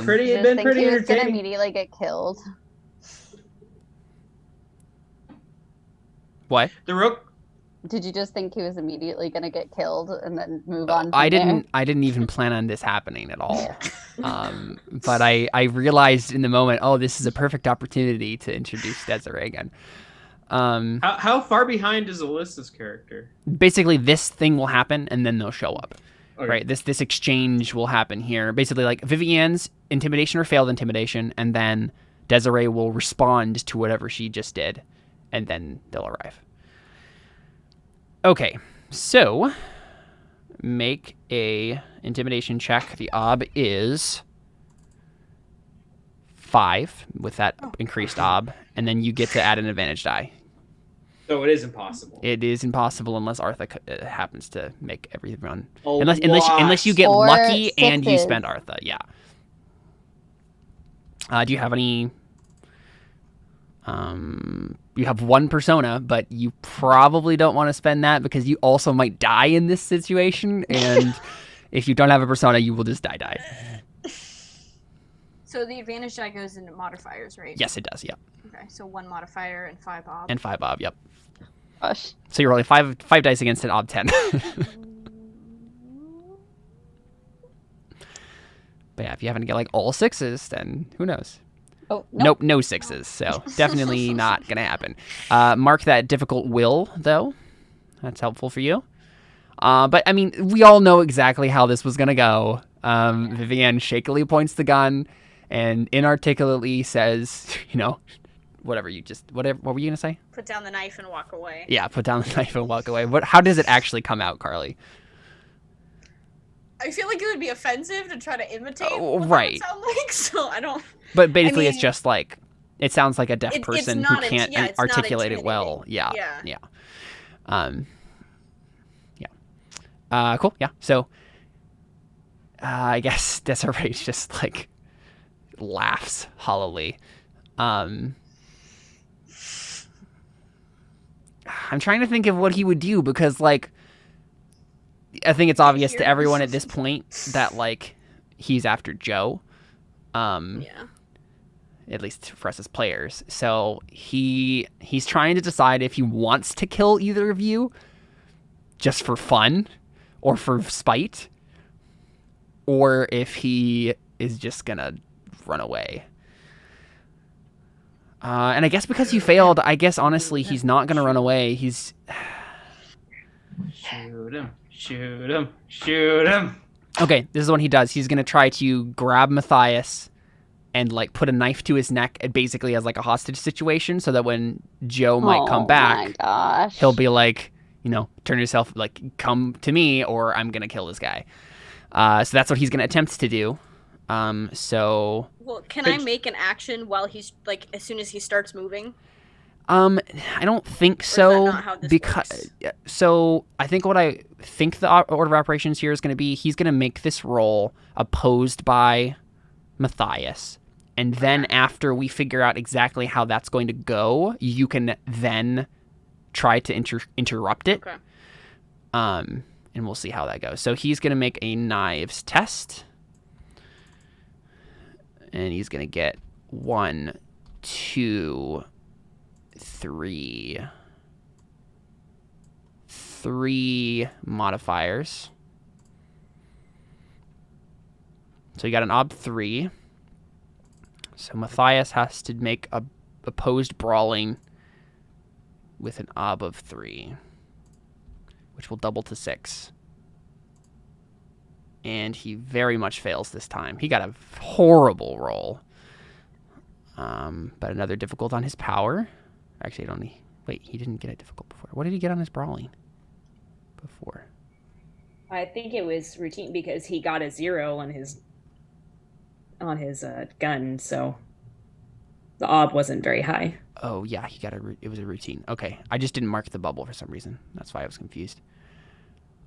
pretty. you It's been think pretty he was gonna entertaining. immediately get killed? What? The rook. Did you just think he was immediately gonna get killed and then move on? I from there? didn't. I didn't even plan on this happening at all. But I realized in the moment, oh, this is a perfect opportunity to introduce Desiree again. How far behind is Alyssa's character? Basically, this thing will happen, and then they'll show up. Okay. Right? This exchange will happen here. Basically, like Viviane's intimidation or failed intimidation, and then Desiree will respond to whatever she just did, and then they'll arrive. Okay, so make a intimidation check. The ob is 5 with that increased ob, and then you get to add an advantage die. So it is impossible. It is impossible unless Artha happens to make everyone. A Unless you get Or lucky and you sixes. spend Artha, yeah. Do you have any? You have one persona, but you probably don't want to spend that because you also might die in this situation. And if you don't have a persona, you will just die. So the advantage die goes into modifiers, right? Yes, it does. Yep. Okay, so 1 modifier and 5 ob. And 5 ob. Yep. Gosh. So you're rolling five dice against an ob 10. But yeah, if you happen to get like all 6s, then who knows? Oh Nope, no 6s. So definitely not gonna happen. Mark that difficult will though. That's helpful for you. But I mean, we all know exactly how this was gonna go. Viviane shakily points the gun and inarticulately says, what were you gonna say? Put down the knife and walk away. Yeah, put down the knife and walk away. How does it actually come out, Carly? I feel like it would be offensive to try to imitate Oh, what right. that would sound like, so I don't... But basically, it's mean, just like, it sounds like a deaf it's person who not can't it's not articulate it well. Yeah. Yeah. Cool. Yeah. So, I guess Desiree just like laughs hollowly. I'm trying to think of what he would do because, like, I think it's obvious to everyone at this point that, like, he's after Jo. Yeah. At least for us as players. So he's trying to decide if he wants to kill either of you just for fun or for spite, or if he is just gonna run away. And I guess because you failed, I guess honestly he's not gonna run away. He's Shoot him. Shoot him. Shoot him. okay. This is what he does. He's gonna try to grab Mathias and like put a knife to his neck, basically as like a hostage situation, so that when Joe might come back, my gosh. he'll be like, turn yourself, like, come to me, or I'm gonna kill this guy. So that's what he's gonna attempt to do. So. Well, can I make an action while he's like as soon as he starts moving? I don't think so. Or is that not how this because works? So I think what I think the order of operations here is going to be, he's going to make this roll opposed by Mathias, and then after we figure out exactly how that's going to go, you can then try to interrupt it. Okay. And we'll see how that goes. So he's going to make a knives test, and he's going to get 1, 2, 3 modifiers. So you got an ob 3. So Mathias has to make a opposed brawling with an ob of 3, which will double to 6. And he very much fails this time. He got a horrible roll. But another difficult on his power. Actually, he didn't get it difficult before. What did he get on his brawling before? I think it was routine because he got a 0 on his gun, so the ob wasn't very high. Oh yeah, it was a routine. Okay, I just didn't mark the bubble for some reason. That's why I was confused.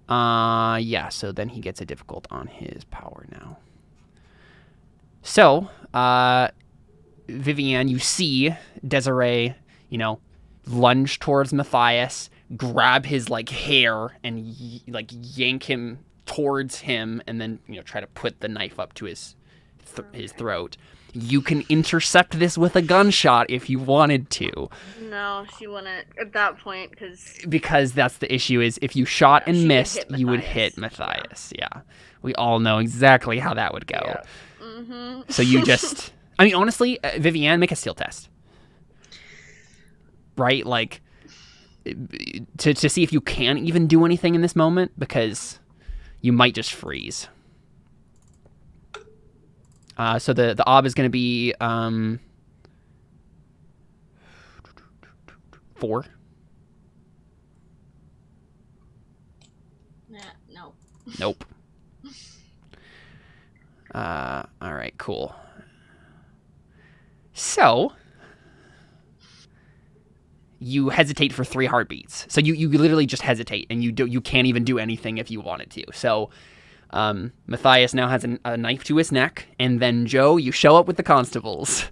Yeah. So then he gets a difficult on his power now. So, Viviane, you see Desiree, lunge towards Mathias, grab his hair and yank him towards him, and then try to put the knife up to his throat. You can intercept this with a gunshot if you wanted to. No, she wouldn't at that point because that's the issue. Is if you shot and missed, you would Mathias. hit Mathias. Yeah, we all know exactly how that would go. Yeah. Mm-hmm. So you just, I mean, honestly, Viviane, make a steal test. Right? To see if you can even do anything in this moment, because you might just freeze. So the ob is going to be 4. Yeah, no. Nope. All right, cool. So you hesitate for 3 heartbeats. So you literally just hesitate, and you can't even do anything if you wanted to. So Mathias now has a knife to his neck, and then Joe, you show up with the constables,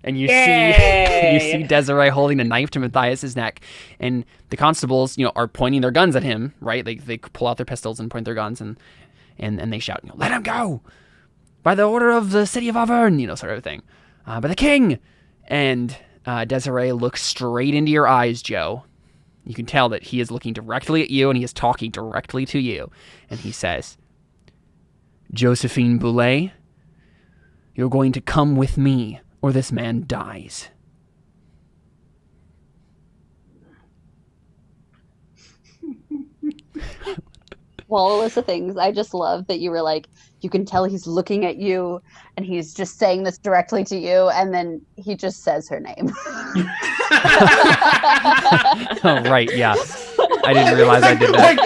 and you see Desiree holding a knife to Mathias's neck, and the constables are pointing their guns at him. Right? They pull out their pistols and point their guns, and they shout, "Let him go! By the order of the city of Auvergne," sort of thing. By the king. And Desiree looks straight into your eyes, Joe. You can tell that he is looking directly at you, and he is talking directly to you. And he says, "Josephine Boulay, you're going to come with me, or this man dies." Well, a list of things. I just love that you were like, you can tell he's looking at you, and he's just saying this directly to you, and then he just says her name. Oh, right, yeah. I didn't realize I did that.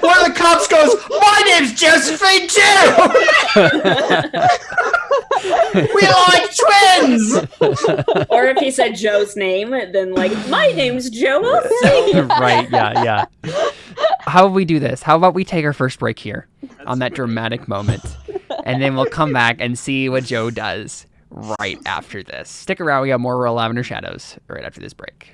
One of the cops goes, "My name's Josephine too! We like twins!" Or if he said Joe's name, then my name's Joe also. Right, yeah. How about we do this? How about we take our first break here on that dramatic moment, and then we'll come back and see what Joe does right after this. Stick around. We got more Lavender Shadows right after this break.